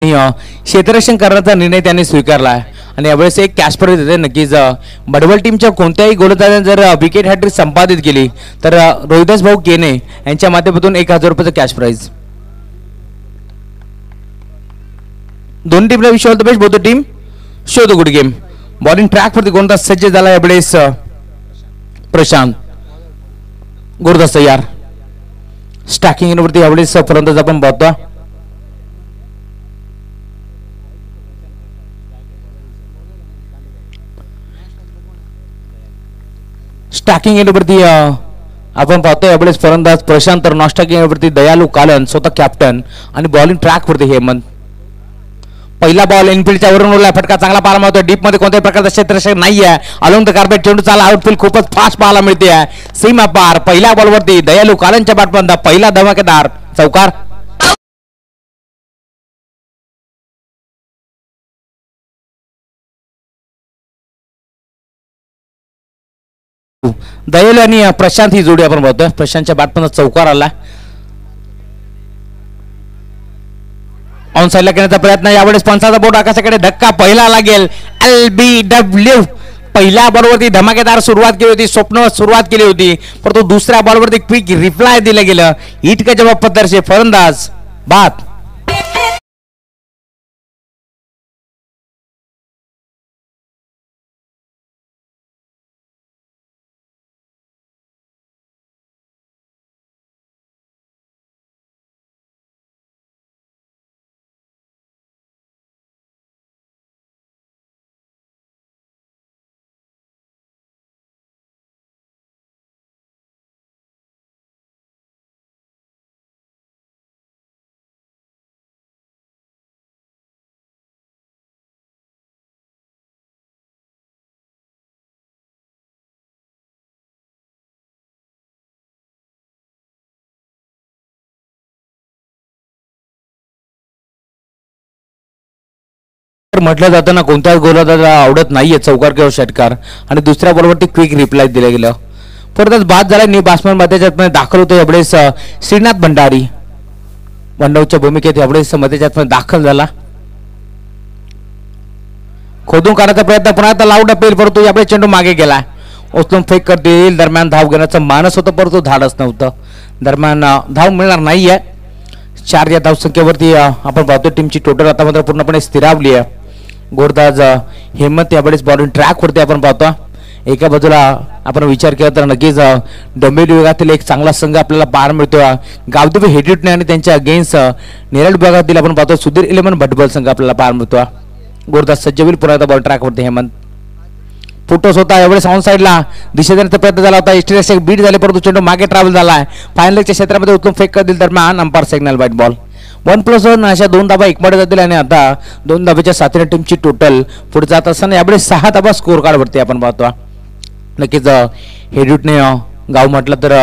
क्षेत्ररक्षण करण्याचा निर्णय त्यांनी स्वीकारला आहे आणि यावेळेस एक कॅश प्राइज देते नक्कीच बडवल टीमच्या कोणत्याही गोलंदाजाने जर विकेट हॅट्रिक संपादित केली तर रोहिदास भाऊ केने यांच्या माध्यमातून 1000 रुपयाचं कॅश प्राइज. दोन्ही टीमला wish all the best. Both the team show the good game. Bowling track वरती गोलंदाज सज्ज झाला यावेळेस प्रशांत. गोलंदाज तयार. स्टॅकिंग वरती यावेळेस फलंदाज आपण पाहतो. स्टॅकिंग एंडवरती आपण पाहतोय यावेळेस फलंदाज प्रशांत तर नॉन स्टॅकिंग एंडवरती दयालू कालन स्वतः कॅप्टन आणि बॉलिंग ट्रॅक वरती हेमंत. पहिला बॉल इनफिल्डच्या वरून उडला फटका चांगला पाहायला मिळतोय. डीप मध्ये कोणत्याही प्रकारचा क्षेत्ररक्षक नाही आहे. अलोंग द कार्पेट चेंडू चाल आउटफील्ड खूपच फास्ट पाहायला मिळते आहे. सीमा पार पहिल्या बॉलवरती दयालू कालनच्या बॅटमधून पहिला धमाकेदार चौकार. दयालू आणि प्रशांत ही जोडी आपण बघतोय. प्रशांतच्या बॅटमधून चौकार आला. ऑन साईडला करण्याचा प्रयत्न यावेळेस पंचाचा बोट आकाशाकडे धक्का पहिला लागेल. LBW पहिल्या बॉलवरती धमाकेदार सुरुवात केली होती. स्वप्न सुरुवात केली होती परंतु दुसऱ्या बॉलवरती क्विक रिप्लाय दिलं गेलं. इटका जवाब पत्तरचे फलंदाज बाद. म्हटलं जातं ना कोणत्याच गोलंदाजाला आवडत नाहीये चौकार किंवा षटकार आणि दुसऱ्या बॉलवरती क्विक रिप्लाय दिलं गेलं. परतच बाद झाला. नी बॅट्समन मध्ये दाखल होतो यावेळेस श्रीनाथ भंडारी. वनडाऊनच्या भूमिकेत यावेळेस मध्ये दाखल झाला. खोदून काढण्याचा प्रयत्न पुन्हा आता लाऊड अपेल परंतु यावेळेस चेंडू मागे गेला. उचलून फेक करतील दरम्यान धाव घेण्याचं मानस होतं परंतु धाडच नव्हतं. दरम्यान धाव मिळणार नाहीये. 4 या धावसंख्येवरती आपण पाहतो टीमची टोटल आता मात्र पूर्णपणे स्थिरावली आहे. गोलंदाज हेमंत यावेळेस बॉलिंग ट्रॅक वरती आपण पाहतो. एका बाजूला आपण विचार केला तर नक्कीच डोंबिवली विभागातील एक चांगला संघ आपल्याला पाहायला मिळतोय. गावदेवी हेडिटने आणि त्यांच्या अगेन्स्ट नेरळ विभागातील आपण पाहतो सुधीर 11 भटबल संघ आपल्याला पाहायला मिळतोय. गोलंदाज सज्ज होईल पुन्हा बॉल ट्रॅक वरती हेमंत. फुटोस होता यावेळेस ऑन साईडला दिशा देण्याचा प्रयत्न झाला होता. एस्ट्रेस बीट झाले परंतु चेंडू मागे ट्रॅव्हल झालाय. फायनलच्या क्षेत्रामध्ये उचलून फेक कर दिल दरम्यान अंपायर सिग्नल व्हाईट बॉल. 1+1 अशा 2 धाबा एकमध्ये जातील आणि आता 2 धाब्याच्या साथीने टीमची टोटल पुढे जात असताना यावेळेस 6 धाबा स्कोर कार्ड वरती आपण पाहतो. नक्कीच हेड्यूटने गाव म्हटलं तर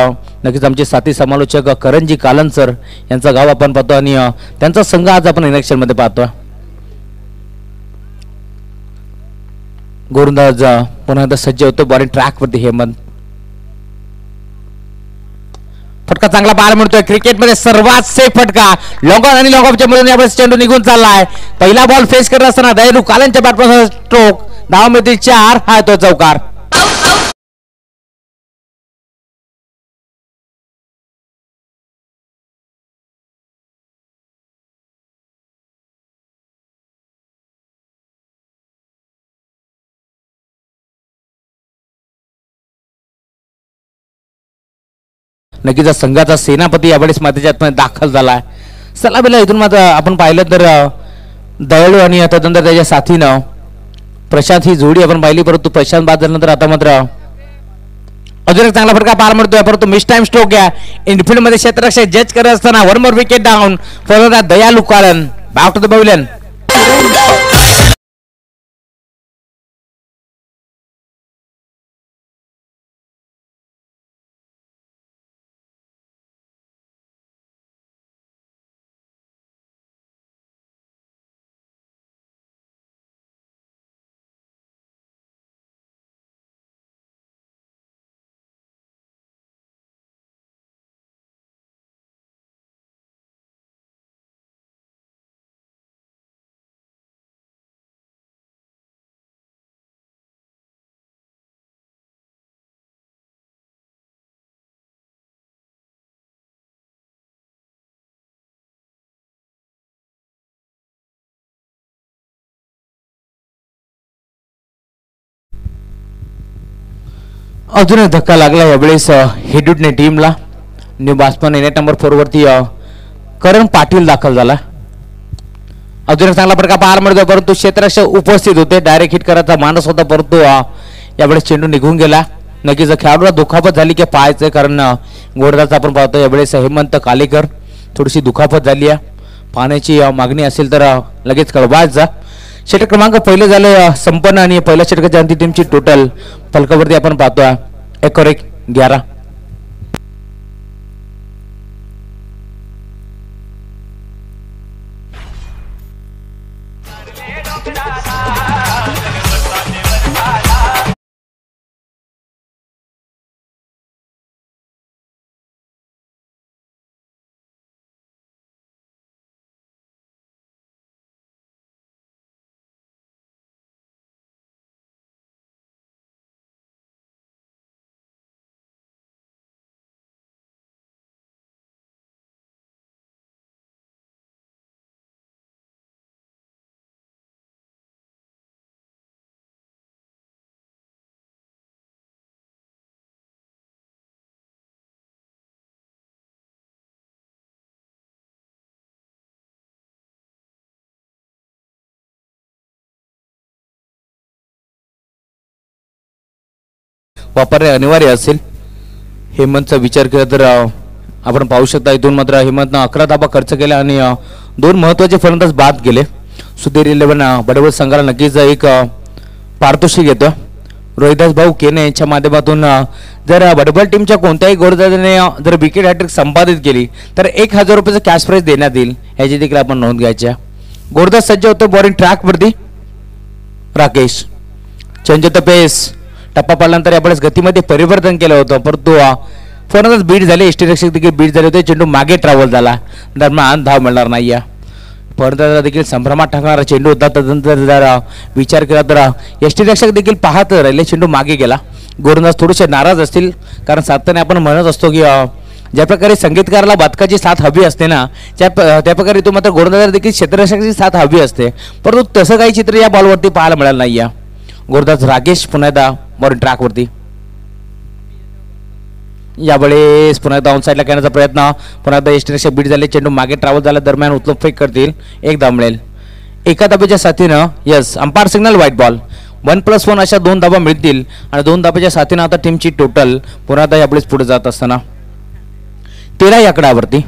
नक्कीच आमचे साथी समालोचक करणजी कालन सर यांचा गाव आपण पाहतो आणि त्यांचा संघ आज आपण इलेक्शन मध्ये पाहतो. गोलंदाज पुन्हा एकदा सज्ज होतो. बॉलिंग ट्रॅक वरती हेमंत. फटका चांगला पाहायला मिळतोय. क्रिकेटमध्ये सर्वात सेफ फटका लॉंग ऑन आणि लॉंग ऑफच्या मधून यावेळेस चेंडू निघून चाललाय. पहिला बॉल फेस करत असताना दयालू कालनच्या बॅटपासून स्ट्रोक धाव मिळतील 4 हा तो चौकार. नक्कीच संघाचा सेनापती यावेळेस मातेच्यात दाखल झालाय. सलामीला इथून मात्र आपण पाहिलं तर दयाळू आणि तदनंतर त्याच्या साथीनं प्रशांत ही जोडी आपण पाहिली परंतु प्रशांत बाद झाल्यानंतर आता मात्र अजून एक चांगला फटका पार मिळतोय परंतु मिस टाइम स्ट्रोक आहे. इनफिल्ड मध्ये क्षेत्ररक्षक जज करत असताना 1 मोर विकेट डाऊन. फलंदाज दयालू कालन बॅक टू द पवेलियन. अजून एक धक्का लागला यावेळेस हेडूटने टीमला. न्यू बॅट्समन नेट नंबर 4 वरती करण पाटील दाखल झाला. अजून एक चांगला प्रकार पाहायला मिळतो, परंतु क्षेत्ररक्षक उपस्थित होते. डायरेक्ट हिट करायचा मानस होता, परंतु यावेळेस चेंडू निघून गेला. नक्कीच खेळाडूला दुखापत झाली की पाहायचं, कारण गोडदाचा आपण पाहतो यावेळेस हेमंत कालेकर थोडीशी दुखापत झाली आहे. पाहण्याची मागणी असेल तर लगेच कळवायचा. षटक क्रमांक पहिले झाले संपन्न आणि पहिल्या षटकाच्या अंतिम टीमची टोटल फलकावरती आपण पाहतोय 1-11. वापरणे अनिवार्य असेल. हेमंतचा विचार केला तर आपण पाहू शकता इथून मात्र हेमंतनं 11 धाबा खर्च केला आणि 2 महत्त्वाचे फलंदाज बाद केले. सुधीर 11 बडवल संघाला नक्कीच एक पारितोषिक येतं. रोहिदास भाऊ केने यांच्या माध्यमातून जर बडबल टीमच्या कोणत्याही गोलंदाजाने जर विकेट हॅट्रिक संपादित केली तर 1000 रुपयाचं कॅश प्राइज देण्यात येईल, याची देखील आपण नोंद घ्यायची. गोलंदाज सज्ज होतो बॉलिंग ट्रॅकवरती. Rakesh change of the pace. टप्पा पडल्यानंतर यावेळेस गतीमध्ये परिवर्तन केलं होतं, परंतु फलंदाज बीट झाले. यष्टीरक्षक देखील बीट झाले होते. चेंडू मागे ट्रॅव्हल झाला, दरम्यान धाव मिळणार नाही. फलंदाजाला देखील संभ्रमात टाकणारा चेंडू होता. त्यानंतर जर विचार केला तर यष्टीरक्षक देखील पाहत राहिले. चेंडू मागे गेला. गोलंदाज थोडेसे नाराज असतील, कारण सातत्याने आपण म्हणत असतो की ज्या प्रकारे संगीतकाराला वादकाची साथ हवी असते ना, त्या प्रकारे तो मात्र गोलंदाजाला देखील क्षेत्ररक्षकाची साथ हवी असते, परंतु तसं काही चित्र या बॉलवरती पाहायला मिळालं नाही. गोलंदाज राकेश पुन्हा एकदा बॉलिंग ट्रॅकवरती. यावेळेस पुन्हा एकदा ऑनसाईडला करण्याचा प्रयत्न. पुन्हा एकदा यष्टीरक्षक बीट झाले. चेंडू मागे ट्रॅव्हल झाला, दरम्यान उचलून फेक करतील. एक धाव मिळेल. एका धाब्याच्या साथीनं yes umpire signal wide ball. 1+1 अशा 2 धाबा मिळतील आणि 2 धाब्याच्या साथीनं आता टीमची टोटल पुन्हा एकदा यावेळेस पुढे जात असताना 13 या आकड्यावरती.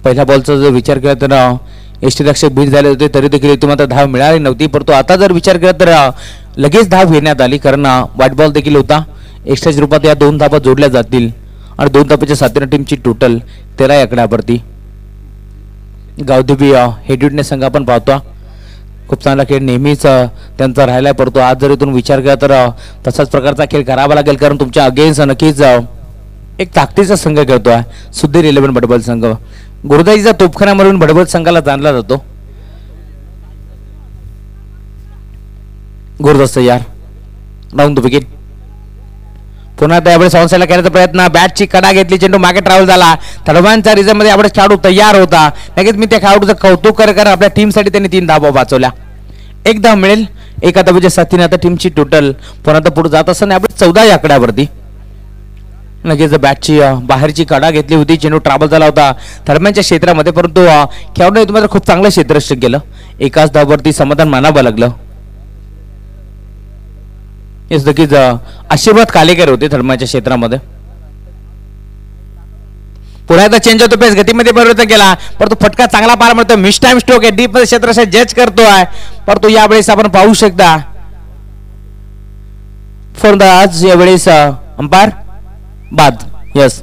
पहिल्या बॉलचा जर विचार केला तर यष्टीरक्षक बीट झाले होते, तरी देखील इथून मात्र धाव मिळाली नव्हती, परंतु आता जर विचार केला तर लगेच धाव घेण्यात आली, कारण व्हाईट बॉल देखील होता. एक्स्ट्राच्या रूपात या 2 धाबा जोडल्या जातील आणि 2 धाब्याच्या साथीनं टीमची टोटल 13 या आकड्यावरती. गावदेवी हेड्यूटने संघ आपण पाहतो खूप चांगला खेळ नेहमीच त्यांचा राहिला, परंतु आज जर इथून विचार केला तर तसाच प्रकारचा खेळ करावा लागेल, कारण तुमच्या अगेन्स्ट नक्कीच एक ताकदीचा संघ खेळतोय सुधीर 11 बडबल संघ. गुरुदाईचा तोफखाना म्हणून बडबल संघाला जाणला जातो. गुरुदास तयार. Round the wicket. पुन्हा त्यावेळेस ऑनसाईडला करण्याचा प्रयत्न. बॅटची कडा घेतली, चेंडू मागे ट्रॅव्हल झाला. थर्डमॅनच्या रिझनमध्ये यावेळेस खेळाडू तयार होता. लगेच मी त्या खेळाडूचं कौतुक कर आपल्या टीमसाठी त्यांनी 3 धावा वाचवल्या. 1 धाव मिळेल. एका धावेच्या साथीने आता टीमची टोटल पुन्हा आता पुढे जात असताना यावेळेस 14 या आकड्यावरती. लगेच बॅटची बाहेरची कडा घेतली होती. चेंडू ट्रॅव्हल झाला होता थर्डमॅनच्या क्षेत्रामध्ये, परंतु खेळाडूने तुम्हाला खूप चांगलं क्षेत्ररक्षण केलं. एकाच धावावरती समाधान मानावं लागलं. येस नक्कीच आशीर्वाद कालेकर होते थर्डमॅनच्या क्षेत्रामध्ये. पुन्हा एकदा चेंज होतो पेस. गतीमध्ये परिवर्तन केला, परंतु फटका चांगला पार मिळतो. मिस टाइम स्ट्रोक आहे. डीप मध्ये क्षेत्ररक्षक जज करतोय, परंतु यावेळेस आपण पाहू शकता फलंदाज यावेळेस अंपायर बाद. यस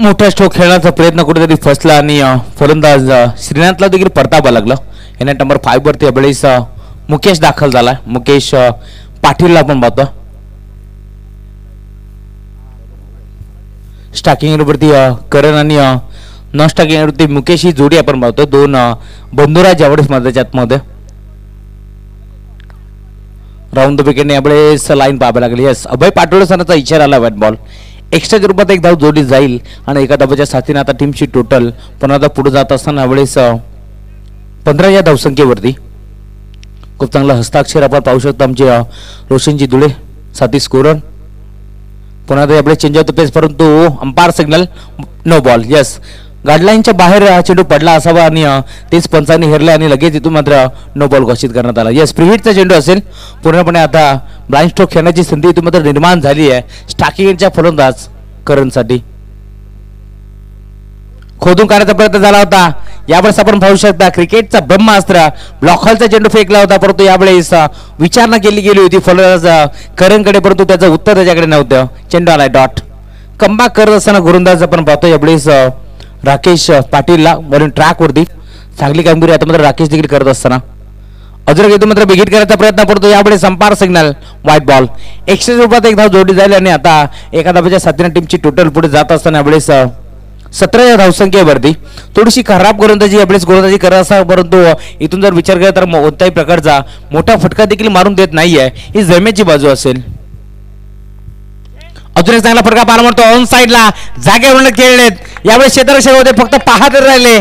मोठा स्ट्रोक खेळण्याचा प्रयत्न कुठेतरी फसला आणि फलंदाज श्रीनाथला देखील परतावा लागला. या नंबर 5 वरती यावेळेस मुकेश दाखल झाला. मुकेश पाटीलला आपण पाहतो. स्टार्टिंग वरती करण आणि नॉन स्टार्टिंग वरती मुकेश ही जोडी आपण पाहतो. दोन बंधुराज यावेळेस मैदानाच्या मध्ये राऊंड द विकेटने यावेळेस लाईन पाहावी लागली. येस, अभय पाटोळे सरांचा इशारा आला. व्हाईट बॉल एक्स्ट्राच्या रूपात एक धाव जोडी जाईल आणि एका धावाच्या साथीने आता टीमची टोटल पुन्हा आता पुढे जात असताना यावेळेस 15 या धावसंख्येवरती. खूप चांगला हस्ताक्षर आपण पाहू शकतो आमचे रोशनजी धुळे साथी स्कोरर. पुन्हा आता यावेळेस चेंज ऑफ द पेस परंतु umpire signal no ball. Yes, गाईडलाईनच्या बाहेर चेंडू पडला असावा आणि तेच पंचांनी हेरले आणि लगेच इथून मात्र नो बॉल घोषित करण्यात आला. येस, प्रीहिटचा चेंडू असेल. पूर्णपणे आता ब्लाइंड स्ट्रोक खेळण्याची संधी इथून मात्र निर्माण झाली आहे स्टार्किंगच्या फलंदाज करणसाठी. खोदून काढण्याचा प्रयत्न झाला होता. यावेळेस आपण पाहू शकता क्रिकेटचा ब्रह्मास्त्र ब्लॉकहॉलचा चेंडू फेकला होता परंतु यावेळेस विचारणा केली गेली होती फलंदाज करणकडे परंतु त्याचं उत्तर त्याच्याकडे नव्हतं. चेंडू आलाय डॉट. कमबॅक करत असताना गोलंदाज आपण पाहतो यावेळेस राकेश पाटीलला वरून ट्रॅक वरती चांगली कामगिरी आता मात्र राकेश देखील करत असताना अजून इथून मात्र बिगिट करायचा प्रयत्न पडतो. यावेळेस अंपायर सिग्नल व्हाईट बॉल. 100 रूपात एक धाव जोडली जाईल आणि आता एका धावाच्या साथीने टीमची टोटल पुढे जात असताना यावेळेस 17 या धावसंख्येवरती थोडीशी खराब गोलंदाजी यावेळेस गोलंदाजी करत असा परंतु इथून जर विचार केला तर कोणत्याही प्रकारचा मोठा फटका देखील मारून देत नाहीये. ही जमेची बाजू असेल. अजून एक चांगला फटका पाहायला म्हणतो ऑन साईडला जागेवरून खेळलेत. यावेळेस क्षेत्ररक्षक होते फक्त पाहत राहिले.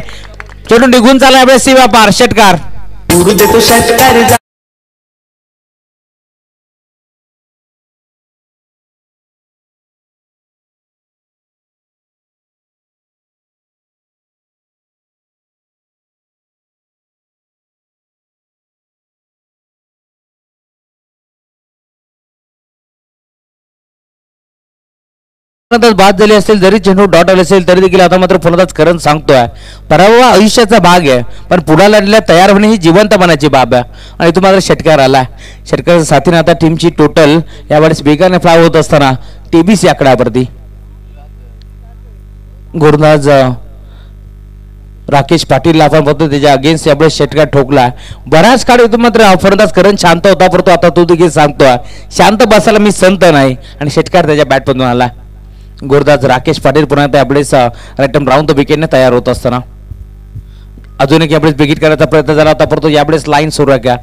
चेंडू निघून चालला यावेळेस सीमा पार. षटकार बाद झाली असेल जरी चेंडू डॉट आले असेल तरी देखील आता मात्र फलंदाज करण सांगतोय पराभव आयुष्याचा भाग आहे पण पुढे लढल्या तयार होणे ही जिवंतपणाची बाब आहे. आणि तो मात्र षटकार आला. षटकाच्या साथीने आता टीमची टोटल यावेळेस वेगाने फ्लाय होत असताना 23 आकड्यावरती. गोलंदाज राकेश पाटीलला आपण बघतो त्याच्या अगेन्स्ट यावेळेस षटकार ठोकला. बऱ्याच काळ इथून मात्र फलंदाज करण शांत होता परंतु आता तो देखील सांगतोय शांत बसायला मी संत नाही आणि षटकार त्याच्या बॅटमधून आला. गोलंदाज राकेश पाटील पुन्हा यावेळेस राईट राऊंड द विकेटने तयार होत असताना अजून एक यावेळेस बिगिट करायचा प्रयत्न झाला होता परंतु यावेळेस लाईन सुरू आहे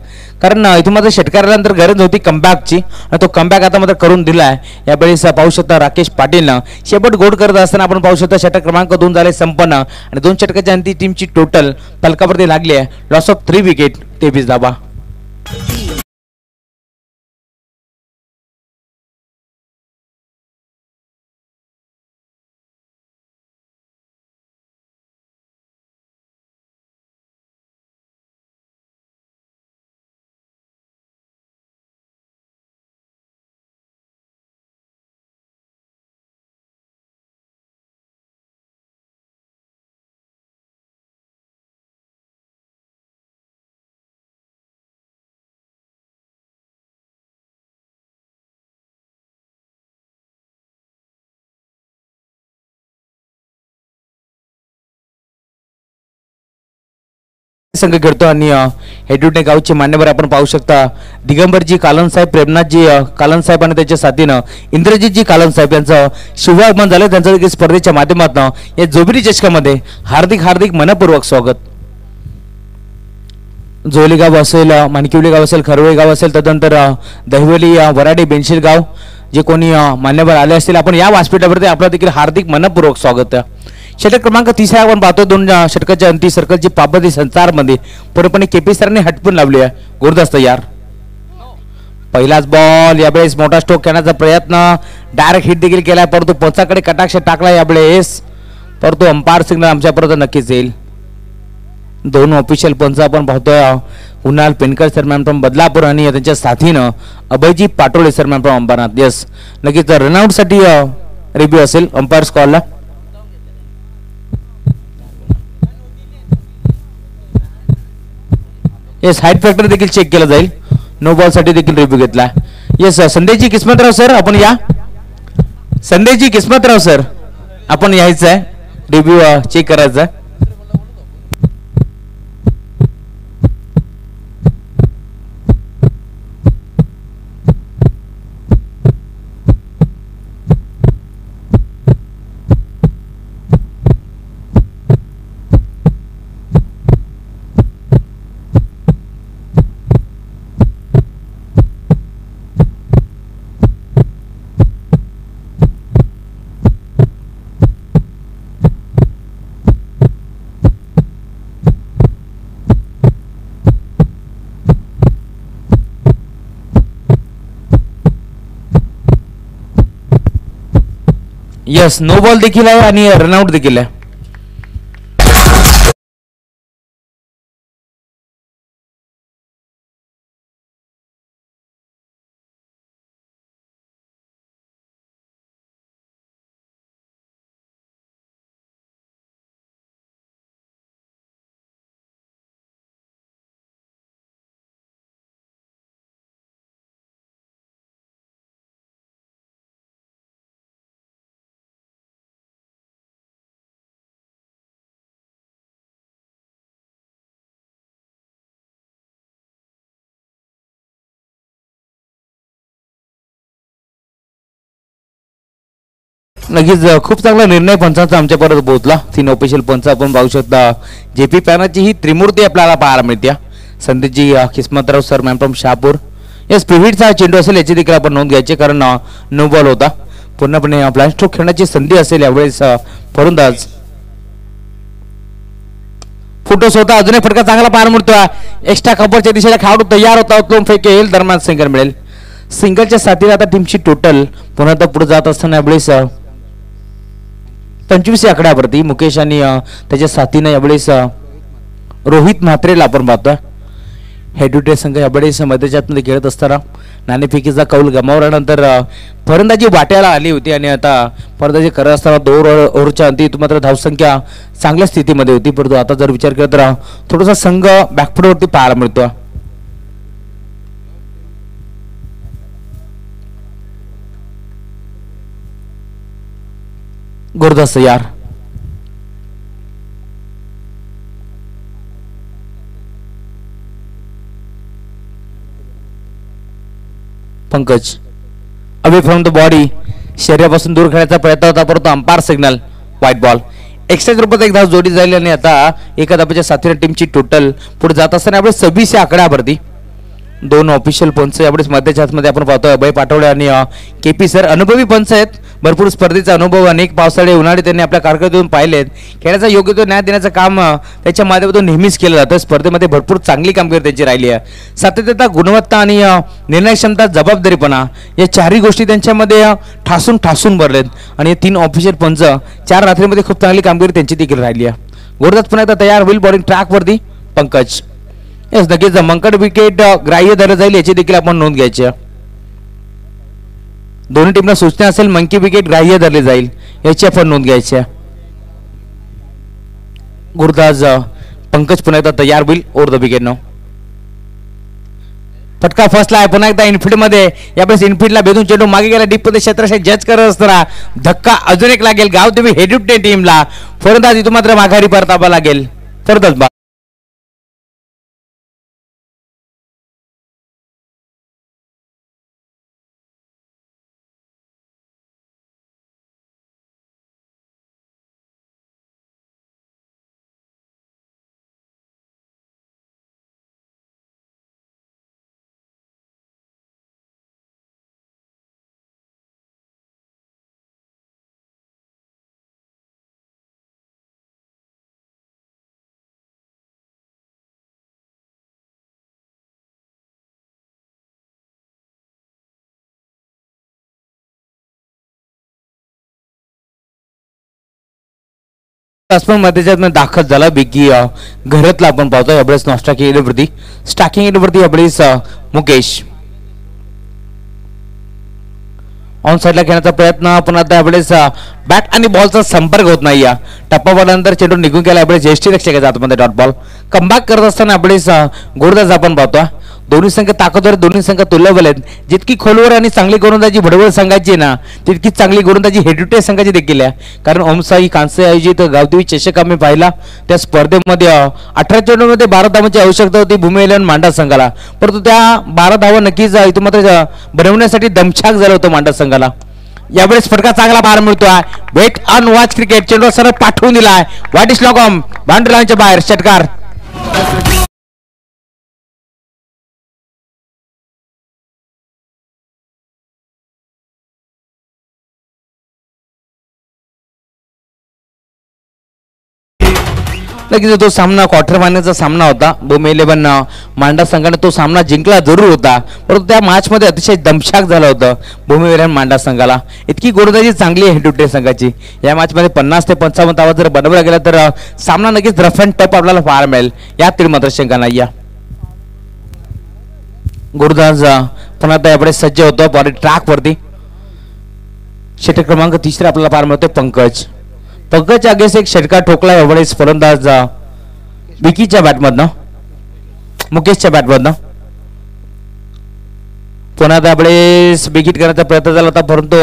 कारण इथून मात्र षटकारानंतर गरज होती कमबॅकची आणि तो कमबॅक आता मात्र करून दिलाय. यावेळेस पाहू शकता राकेश पाटीलनं शेपट गोड करत असताना आपण पाहू शकता षटक क्रमांक 2 झाले संपन्न आणि 2 षटकाच्या अंती टीमची टोटल फलकावरती लागली आहे. लॉस ऑफ 3 विकेट 23 धावा. संघ खेळतो आणि हेडुटे गावचे मान्यवर आपण पाहू शकता दिगंबरजी कालनसाहेब प्रेमनाथजी कालनसाहेब आणि त्याच्या साथीनं इंद्रजीतजी कालनसाहेब यांचं शुभागमन झालं. त्यांचं देखील स्पर्धेच्या माध्यमातून या जोबिरी चषकामध्ये हार्दिक हार्दिक मनपूर्वक स्वागत. जोली गाव असेल मानकिवली गाव असेल खरवळे गाव असेल त्यानंतर दहिवली वराडी बेनशील गाव जे कोणी मान्यवर आले असतील आपण या व्यासपीठावरती आपलं देखील हार्दिक मनपूर्वक स्वागत. षटक क्रमांक 30 आपण पाहतो 2 षटकाच्या अंती सर्कलची पाबंदी संचारमध्ये पूर्णपणे केपी सरांनी हटपून लावली आहे. गुरदास तयार. पहिलाच बॉल यावेळेस मोठा स्ट्रोक करण्याचा प्रयत्न डायरेक्ट हिट देखील केलाय परंतु पंचाकडे कटाक्ष टाकला यावेळेस परंतु अंपायर सिग्नल आमच्यापर्यंत नक्कीच येईल. 2 ऑफिशियल पंच आपण पाहतोय कुणाल पेनकर सरम्यान फ्रॉम बदलापूर आणि त्यांच्या साथीनं अभयजी पाटोळे सरम्यान फ्रॉम अंबरनाथ. यस नक्कीच रनआउट साठी रिव्ह्यू असेल अंपायर कॉलला. येस हाईट फॅक्टर देखील चेक केला जाईल. नो बॉल साठी देखील रिव्ह्यू घेतला. येस संदेशजी किस्मतराव सर आपण या. संदेशजी किस्मतराव सर आपण यायचं आहे, रिव्ह्यू चेक करायचा आहे. यस, नो बॉल देखील आहे आणि रनआउट देखील आहे. नक्कीच खूप चांगला निर्णय पंचांचा आमच्यापर्यंत पोहोचला. 3 ऑफिशियल पंच आपण पाहू शकता. JP पॅनाची ही त्रिमूर्ती आपल्याला पाहायला मिळते. Sandeepji Kismatrao sir man from Shahapur. Yes, पिव्हिटचा चेंडू असेल याची देखील आपण नोंद घ्यायची, कारण नो बॉल होता. पूर्णपणे ब्लाइंड स्ट्रोक खेळण्याची संधी असेल यावेळेस फलंदाज. फुटोस होता, अजून एक फटका चांगला पाहायला मिळतोय. एक्स्ट्रा कव्हरच्या दिशेला खेळाडू तयार होता. उचलून फेक येईल, दरम्यान सिंगल मिळेल. सिंगलच्या साथीला आता टीमची टोटल पुन्हा आता पुढे जात असताना यावेळेस 25 या आकड्यावरती मुकेश आणि त्याच्या साथीने यावेळेस रोहित म्हात्रेला आपण पाहतोय. हेड संघ यावेळेस मध्यजातमध्ये खेळत असताना नाणेफेकीचा कौल गमावल्यानंतर फलंदाजी वाट्याला आली होती आणि आता फलंदाजी करत असताना 2 ओव्हरच्या अंती मात्र धावसंख्या चांगल्या स्थितीमध्ये होती. परंतु आता जर विचार केला तर थोडासा संघ बॅकफुटवरती पाहायला मिळतो. गुरदास यार, Pankaj away from the body, शरीरापासून दूर खेळण्याचा प्रयत्न होता, परंतु umpire signal wide ball. Extra रुपयात एक धाव जोडी झाली आणि आता एका धाब्याच्या साथीने टीमची टोटल पुढे जात असताना यावेळेस 26 या आकड्यावरती 2 ऑफिशियल पंच यावेळेस मध्याच्या हातमध्ये आपण पाहतोय. अभय पाटोळे आणि KP सर अनुभवी पंच आहेत. भरपूर स्पर्धेचा अनुभव, अनेक पावसाळे उन्हाळे त्यांनी आपल्या कारकिर्दीतून पाहिलेत. खेळाचा योग्य तो न्याय देण्याचं काम त्याच्या माध्यमातून नेहमीच केलं जातं. स्पर्धेमध्ये भरपूर चांगली कामगिरी त्यांची राहिली आहे. सातत्यता, गुणवत्ता आणि निर्णय क्षमता, जबाबदारीपणा या चारही गोष्टी त्यांच्यामध्ये ठासून ठासून भरलेत आणि 3 ऑफिशियल पंच 4 रात्रीमध्ये खूप चांगली कामगिरी त्यांची देखील राहिली आहे. गोरदास पुन्हा एकदा तयार होईल बॉलिंग ट्रॅकवरती. पंकज, यस, नक्कीच मंकड विकेट ग्राह्य धरलं जाईल याची देखील आपण नोंद घ्यायची. दोन्ही टीमला सूचना असेल मंकी विकेट ग्राह्य धरले जाईल याची आपण नोंद घ्यायची. गुरदास, पंकज पुन्हा एकदा तयार होईल ओव्हर द विकेट. नो फटका फसला आहे पुन्हा एकदा इनफिल्ड मध्ये. यावेळेस इनफिल्डला भेदून चेंडू मागे गेला. डीप मध्ये क्षेत्राशी जज करत असताना धक्का अजून एक लागेल गाव देवी हेडुटे टीमला. फलंदाज इथून मात्र माघारी परतावा लागेल. फलंदाज मध्ये दाखल झाला. बिगी घरातला आपण पाहतो. यावेळेस स्टार्किंग एंडवरती यावेळेस मुकेश ऑन साईडला खेळण्याचा प्रयत्न, पण आता यावेळेस बॅट आणि बॉलचा संपर्क होत नाही. या टप्पा बॉलनंतर चेंडू निघून गेला. यावेळेस ज्येष्ठी रक्षकाच्या हातमध्ये डॉट बॉल. कमबॅक करत असताना यावेळेस गोरदास आपण पाहतो. दोन्ही संघ ताकदवर, दोन्ही संघ तुल्यबल आहेत. जितकी खोलवर आणि चांगली गोलंदाजी भडवळ संघाची आहे ना, तितकीच चांगली गोलंदाजी हेडुटे संघाची देखील आहे. कारण ओमसाई कांस्य आयोजित गावदेवी चषक आम्ही पाहिला. त्या स्पर्धेमध्ये 18 चेंडूमध्ये 12 धावांची आवश्यकता होती भूमी इलेव्हन मांडा संघाला, परंतु त्या 12 धावा नक्कीच इथं मात्र बनवण्यासाठी दमछाक झालं होतं मांडा संघाला. यावेळेस फटका चांगला बाहेर मिळतोय. Wait on watch cricket. चेंडू सरळ पाठवून दिलाय. व्हॉट इज लॉगॉम बाउंड्री लाईनच्या बाहेर षटकार. लगेच तो सामना क्वार्टर फायनलचा सामना होता. भूमी इलेव्हन मांडा संघाने तो सामना जिंकला जरूर होता, परंतु त्या मॅचमध्ये अतिशय दमछाक झालं होतं भूमी इलेव्हन मांडा संघाला. इतकी गोलंदाजी चांगली आहे हेडुटे संघाची. या मॅचमध्ये 50 ते 55 धावा जर बनवला गेला तर सामना नक्कीच रफ अँड टफ आपल्याला पाहायला मिळेल. यात मात्र शंका नाही. या गुरुदास पुन्हा त्याकडे सज्ज होतो बॉडी ट्रॅक वरती. षटक क्रमांक 3 आपल्याला पाहायला मिळतोय पंकज. पंकज अगेन्स्ट एक षटकार ठोकला यावेळेस फलंदाज विकीच्या बॅटमधनं, मुकेशच्या बॅटमधनं. पुन्हा त्यावेळेस विकेट करण्याचा प्रयत्न झाला होता, परंतु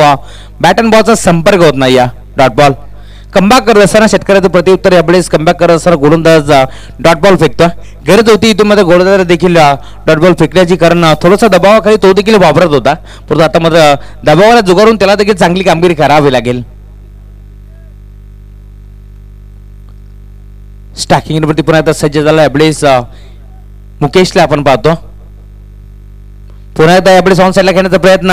बॅट अँड बॉलचा संपर्क होत नाही. या डॉट बॉल कमबॅक करत असताना शेतकऱ्याचं प्रत्युत्तर यावेळेस कमबॅक करत असताना गोलंदाज डॉट बॉल फेकतो. गरज होती इथून मध्ये गोलंदाज देखील डॉट बॉल फेकण्याची, कारण थोडासा दबावाखाली तो देखील वापरत होता, परंतु आता मात्र दबावाला जुगारून त्याला देखील चांगली कामगिरी करावी लागेल. स्टॅकिंग वरती पुन्हा आता सज्ज झाला यावेळेस मुकेशला आपण पाहतो. पुन्हा एकदा यावेळेस ऑन साईडला खेळण्याचा प्रयत्न.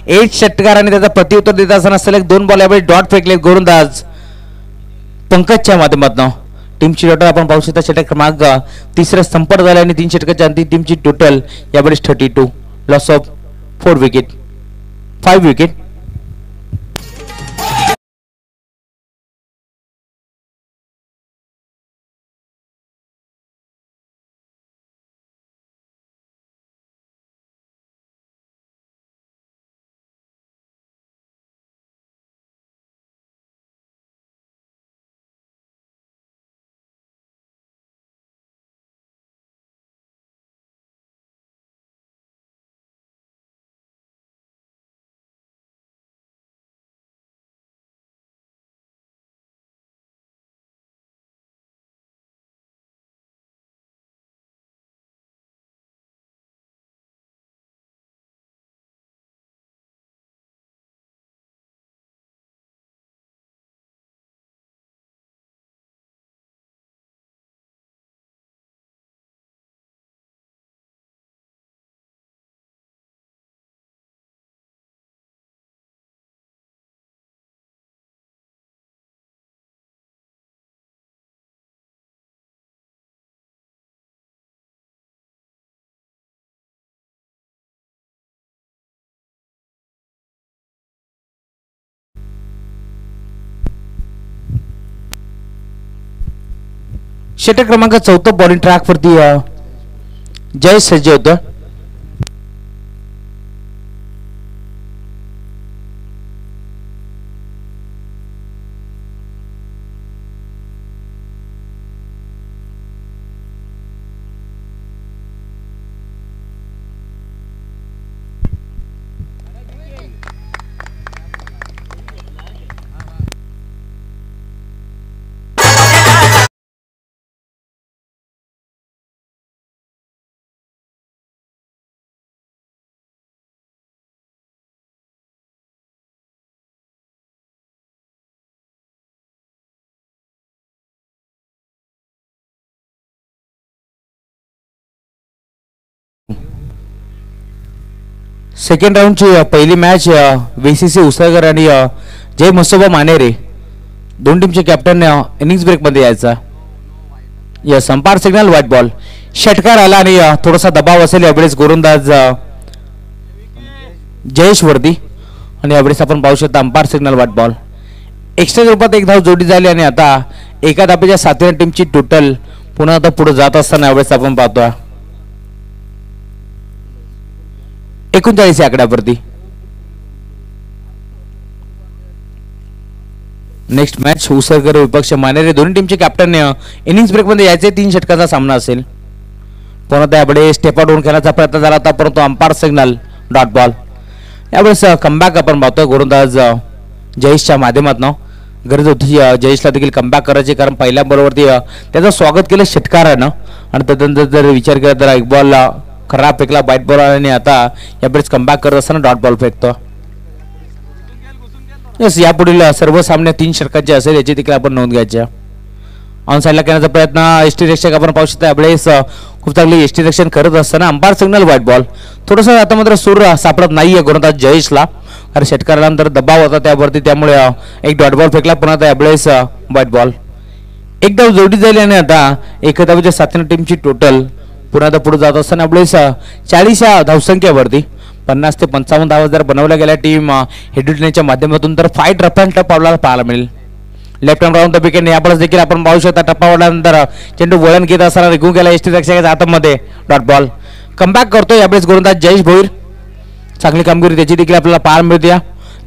8 षटकार आणि त्याचा प्रत्युत्तर देत असताना सलग 2 बॉल यावेळेस डॉट फेकले गोलंदाज पंकजच्या माध्यमातून. टीमची टोटल आपण पाहू शकता. षटक क्रमांक 3 संपर्क झाला आणि 3 षटकाच्या अंती टीमची टोटल यावेळेस 32. Loss of 4 wicket, 5 wicket. षटक क्रमांक 4 बॉलिंग ट्रॅक वरती जय सज्ज होतं. सेकंड राऊंडची पहिली मॅच VCC उसळकर आणि जय मसोबा मानेरे दोन टीमचे कॅप्टन इनिंग्स ब्रेक मध्ये यायचा. Yes umpire signal wide ball. षटकार आला आणि थोडासा दबाव असेल यावेळेस गोलंदाज जयेश वर्दी आणि यावेळेस आपण पाहू शकता umpire signal wide ball. Extra रूपात एक धाव जोडी झाली आणि आता एका धाब्याच्या 7व्या टीमची टोटल पुन्हा आता पुढे जात असताना यावेळेस आपण पाहतोय 39 या आकड्यावरती. नेक्स्ट मॅच उसळकर विपक्ष मानेरे दोन्ही टीमचे कॅप्टन इनिंग्स ब्रेक मध्ये यायचे 3 षटकाचा सामना असेल. पुन्हा यावेळी स्टेप आउट होऊन खेळण्याचा प्रयत्न झाला होता परंतु अंपायर सिग्नल डॉट बॉल. यावेळेस कमबॅक आपण पाहतोय गोलंदाज जयेशच्या माध्यमातून. गरज होती जयेशला देखील कमबॅक करायची कारण पहिल्या बॉलवरती त्याचं स्वागत केलं षटकारानं आणि त्यानंतर जर विचार केला तर एक बॉल खराब फेकला वाईट बॉल आणि आता यावेळेस कमबॅक करत असताना डॉट बॉल फेकतो. यस यापुढील सर्व सामने 3 षटकांचे असेल याची देखील आपण नोंद घ्यायची. ऑन साईडला करण्याचा प्रयत्न एसटी रक्षक आपण पाहू शकता. यावेळेस खूप चांगली एसटी रक्षण करत असताना अंपायर सिग्नल व्हाईट बॉल. थोडंसं आता मात्र सूर सापडत नाहीये गोलंदाज जयेशला कारण षटकारानंतर दबाव होता त्यावरती त्यामुळे एक डॉट बॉल फेकला. पुन्हा आता यावेळेस व्हाईट बॉल. एक धाव जोडी झाली आणि आता एका धावेच्या साथीने टीमची टोटल पुन्हा आता पुढे जात असताना यावेळेस 40 या धावसंख्येवरती 50 ते 55 धावा जर बनवल्या गेल्या टीम हेडुटनेच्या माध्यमातून तर फाईट रफ अँड टफ आपल्याला पाहायला मिळेल. Left hand round the wicket यापुढे देखील आपण पाहू शकता टप्पा ओढल्यानंतर चेंडू वळण घेत असताना निघून गेला एसटी रक्षकाच्या हातामध्ये डॉट बॉल. कमबॅक करतो यावेळेस गोलंदाज जयेश भोईर. चांगली कामगिरी त्याची देखील आपल्याला पाहायला मिळते.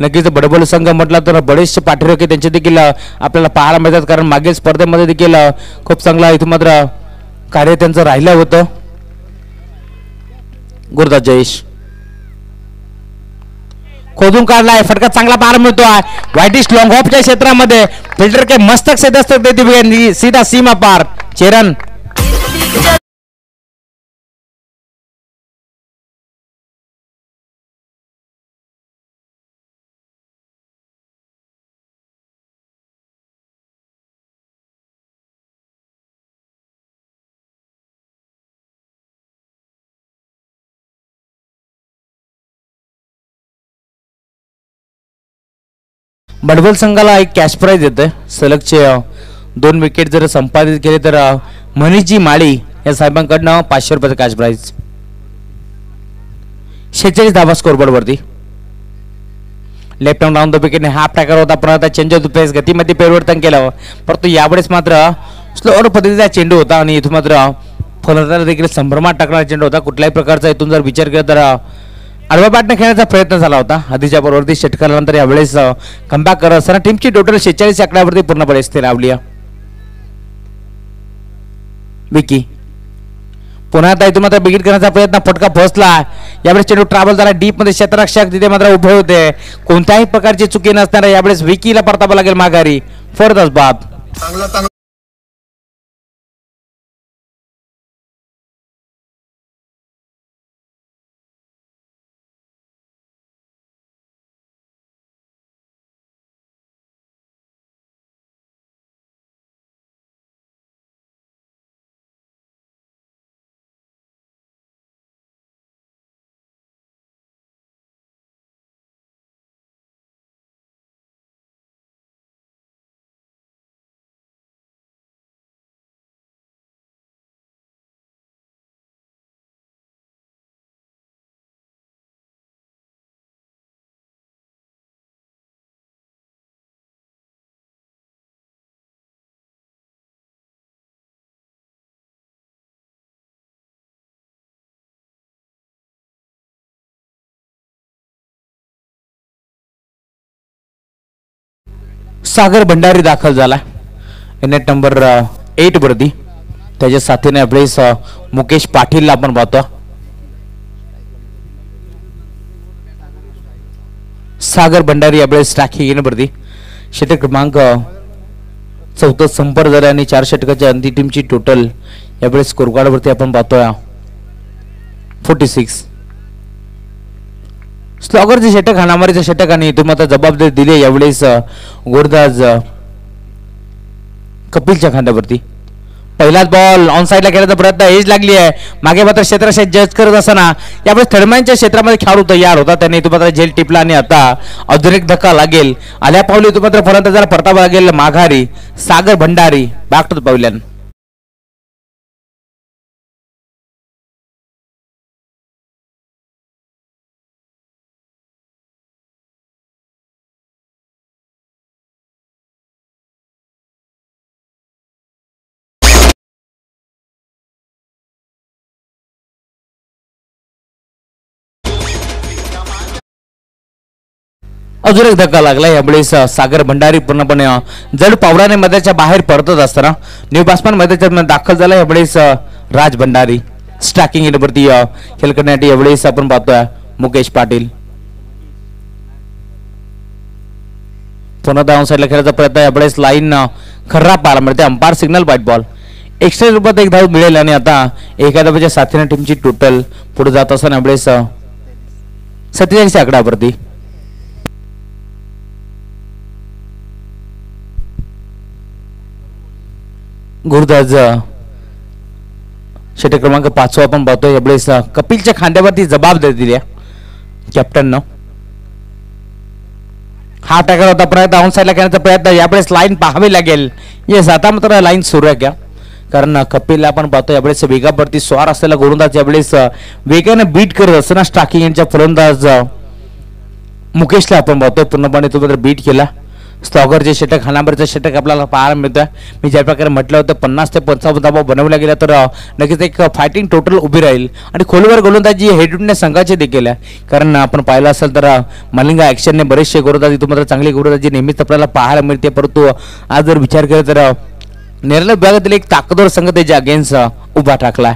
नक्कीच बडबोल संघ म्हटला तर बरेचसे पाठीराखे त्यांचे देखील आपल्याला पाहायला मिळतात कारण मागील स्पर्धेमध्ये देखील खूप चांगला इथं मात्र कार्य त्यांचं राहिलं होतं. गोलंदाज जयेश खोदून काढलाय फटका चांगला पाहायला मिळतोय व्हाईटिश लॉंग ऑफच्या क्षेत्रामध्ये फिल्डर के मस्तक से दस्तक देते हुए सीधा सीमा पार चेरन. बडबोल संघाला एक कॅश प्राइज येते सलगचे 2 विकेट जर संपादित केले तर मनीषजी माळी या साहेबांकडनं 500 रुपयाचं कॅश प्राइज. 46 धावा स्कोरबोर्ड वरती. लेफ्ट हँड राऊंड द विकेटने हाफ टॅकर होता पण आता चेंज ऑफ पेस गतीमध्ये परिवर्तन केलं परंतु यावेळेस मात्र स्लोअर पद्धतीचा चेंडू होता आणि इथून मात्र फलंदाजाला देखील संभ्रमात टाकणारा चेंडू होता. कुठल्याही प्रकारचा इथून जर विचार केला तर आडवा बॅटने खेळण्याचा प्रयत्न झाला होता आधीच्या बरोबरती षटकारानंतर यावेळेस कमबॅक करत असताना टीमची टोटल 46 आकड्यावरती पूर्णपणे स्थिर राहिली. विकी पुन्हा आता इथून मात्र बिगिट करण्याचा प्रयत्न फटका फसला. यावेळेस चेंडू ट्रॅव्हल झाला डीप मध्ये क्षेत्ररक्षक तिथे मात्र उभे होते. कोणत्याही प्रकारची चुकी नसताना यावेळेस विकीला परतावा लागेल माघारी फरदस बाद. सागर भंडारी दाखल झाला नेट नंबर 8 वरती. त्याच्या साथीने यावेळेस मुकेश पाटीलला आपण पाहतो. सागर भंडारी यावेळेस स्ट्रायकिंग येण्यावरती षटक क्रमांक 4 संपर्क झाला आणि 4 षटकाच्या अंतिम टीमची टोटल यावेळेस स्कोरकार्ड वरती आपण पाहतोय 46. स्लॉगरचे षटक हाणामारीचे षटक आणि तुम्ही आता जबाबदारी दिली यावेळेस गोलंदाज कपिलच्या खांद्यावरती. पहिलाच बॉल ऑन साईडला खेळण्याचा प्रयत्न एज लागली आहे मागे मात्र क्षेत्ररक्षक जज करत असताना यावेळेस थर्डमॅनच्या क्षेत्रामध्ये खेळाडू तयार होता त्याने इथं मात्र झेल टिपला आणि आता आधुनिक धक्का लागेल आल्या पावली इथं मात्र फलंदाजाला परतावा लागेल माघारी Sagar Bhandari back to the pavilion. अजून एक धक्का लागला यावेळेस सागर भंडारी पूर्णपणे जड पावराने मैदानाच्या बाहेर पडतच असताना न्यू बॅट्समन मैदानात दाखल झाला यावेळेस राज भंडारी. स्ट्रायकिंग एंडवरती खेळ करण्यासाठी यावेळेस आपण पाहतोय मुकेश पाटील. पुन्हा डाऊन साईडला खेळायचा प्रयत्न यावेळेस लाईन खर्राब पाहायला मिळते. Umpire signal wide ball. Extra रूपात एक धाव मिळेल आणि आता एका धावाच्या साथीने टीमची टोटल पुढे जात असताना यावेळेस 47 आकडावरती. गुरुदास षटक क्रमांक 5 आपण पाहतोय यावेळेस कपिलच्या खांद्यावरती जबाबदारी दिली कॅप्टननं. हा टॅकल होता. प्रयत्न डाऊन साईडला खेळण्याचा प्रयत्न यावेळेस लाईन पाहावी लागेल. येस आता मात्र लाईन सुरू आहे का कारण कपिलला आपण पाहतो यावेळेस वेगावरती स्वार असलेला गोलंदाज यावेळेस वेगाने बीट करत असताना स्ट्रायकिंग यांच्या फलंदाज मुकेशला आपण पाहतोय पूर्णपणे तो मात्र बीट केला. स्लॉगरचे षटक हानाबरचं षटक आपल्याला पाहायला मिळतं. मी ज्या प्रकारे म्हटलं होतं 50 ते 55 धावा बनवल्या गेल्या तर नक्कीच एक फायटिंग टोटल उभी राहील आणि खोलवर गोलंदाजी हेडून संघाचे देखील आहे कारण आपण पाहिलं असेल तर मलिंगा ॲक्शनने बरेचसे गोलंदाज इथून मात्र चांगली गोलंदाजी नेहमीच आपल्याला पाहायला मिळते. परंतु आज जर विचार केला तर निर्णय विभागातील एक ताकदवर संघ त्याच्या अगेन्स्ट उभा टाकला.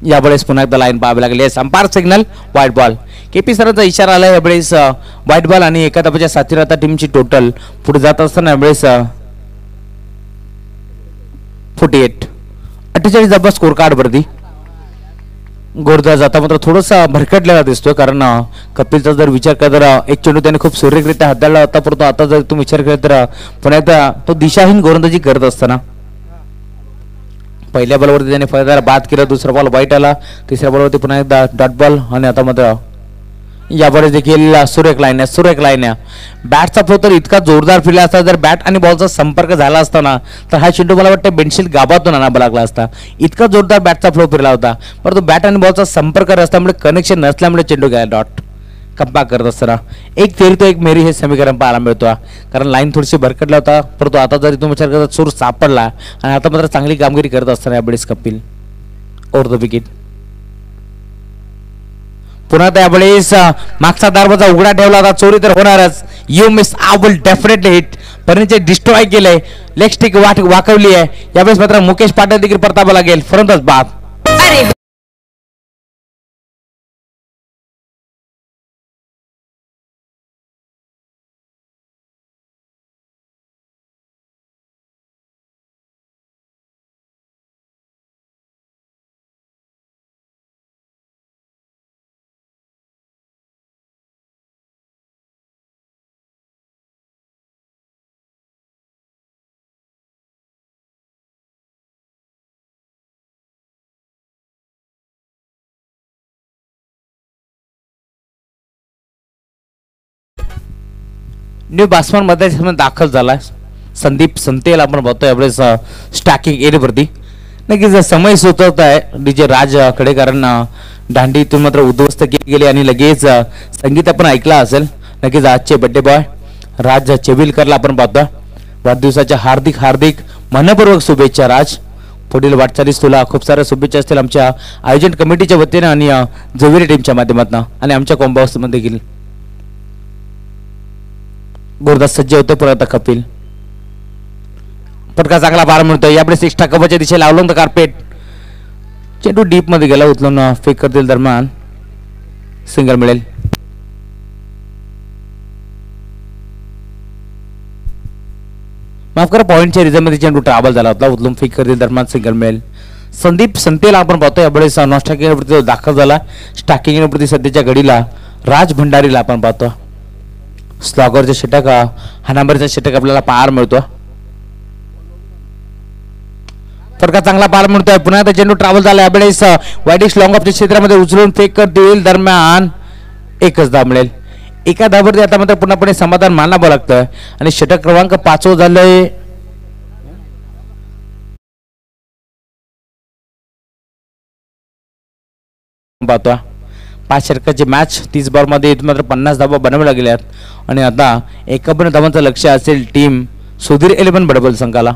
यावेळेस पुन्हा एकदा लाईन पाहावी लागली. Umpire signal wide ball. KP सरांचा इशारा आला यावेळेस व्हाईट बॉल आणि एका धावाच्या साथीने आता टीमची टोटल पुढे जात असताना यावेळेस 48 धावा स्कोर कार्ड वरती. गोरदास आता मात्र थोडासा भरकटलेला दिसतोय कारण कपिलचा जर विचार केला तर एक चेंडू त्याने खूप सुरेखरित्या हाताळला होता परंतु आता जर तुम्ही विचार केला तर पुन्हा एकदा तो दिशाहीन गोलंदाजी करत असताना पहिल्या बॉलवरती त्याने फलंदाज बाद केला. दुसरा बॉल वाईट आला. तिसऱ्या बॉलवरती पुन्हा एकदा डॉट बॉल आणि आता मात्र यावेळेस देखील सुरेख लाईन आहे. बॅटचा फ्लो तर इतका जोरदार फिरला असता जर बॅट आणि बॉलचा संपर्क झाला असताना तर हा चेंडू मला वाटतं बेंडशील गाभातून आणावा लागला असता. इतका जोरदार बॅटचा फ्लो फिरला होता परंतु बॅट आणि बॉलचा संपर्क नसल्यामुळे कनेक्शन नसल्यामुळे चेंडू गेला डॉट. कंपा करत असताना एक फेरी तो एक मेरी हे समीकरण पाहायला मिळतो कारण लाईन थोडीशी भरकटला होता परंतु आता जरी तुम्ही विचार करता सूर सापडला आणि आता मात्र चांगली कामगिरी करत असताना यावेळेस कपिल ओव्हर द विकेट. पुन्हा त्यावेळेस मागचा दरवाजा उघडा ठेवला होता. चोरी तर होणारच. You miss I will definitely hit. पर्यंत डिस्ट्रॉय केलंय. लेग स्टिक वाकवली आहे. यावेळेस मात्र मुकेश पाटील देखील परतावा लागेल. फलंदाज बाद. न्यू बॅट्समन मध्ये दाखल झाला संदीप संतेला आपण बघतो यावेळेस स्ट्रायकिंग एरियावरती. नक्कीच समय सुचवत आहे डीजे राजकडे कारण दांडी इथून मात्र उद्ध्वस्त केली गेली आणि लगेच संगीत आपण ऐकला असेल. नक्कीच आजचे बड्डे बॉय राज चेविलकरला आपण पाहतो. वाढदिवसाच्या हार्दिक हार्दिक मनपूर्वक शुभेच्छा राज. पुढील वाटचालीस तुला खूप साऱ्या शुभेच्छा असतील आमच्या आयोजन कमिटीच्या वतीने आणि जोविरी टीमच्या माध्यमातून आणि आमच्या कॉम्बो हाऊसमध्ये देखील. गुरुदास सज्ज होते परत कपिल. फटका चांगला पार मिळतोय यावेळेस एक्स्ट्रा कव्हरच्या दिशेला अवलंब कार्पेट. चेंडू डीप मध्ये गेला उचलून फेक करतील दरम्यान सिंगल मिळेल. माफ करा पॉईंटच्या रिझनमध्ये चेंडू ट्रॅव्हल झाला होता. उचलून फेक करतील दरम्यान सिंगल मिळेल. संदीप संतेला आपण पाहतो यावेळेस नॉन दाखल झाला. स्ट्रायकिंग सध्याच्या घडीला राज भंडारीला आपण पाहतो. स्लॉगरचे षटक हा नंबरचा षटक आपल्याला पाहायला मिळतो. फटका चांगला पाहायला मिळतोय. पुन्हा एकदा चेंडू ट्रॅव्हल झाला यावेळेस वाईडिश लॉंग ऑफच्या क्षेत्रामध्ये उचलून फेक करतील दरम्यान एकच धाव मिळेल. एका धाववरती आता मात्र पूर्णपणे समाधान मानावं लागतं आणि षटक क्रमांक 5 झालंय. पाहतो 5 षटकाची मॅच 30 बॉल मध्ये मात्र 50 धावा बनवल्या गेल्यात आणि आता 51 धावांचं लक्ष असेल टीम सुधीर 11 बडबल संघाला.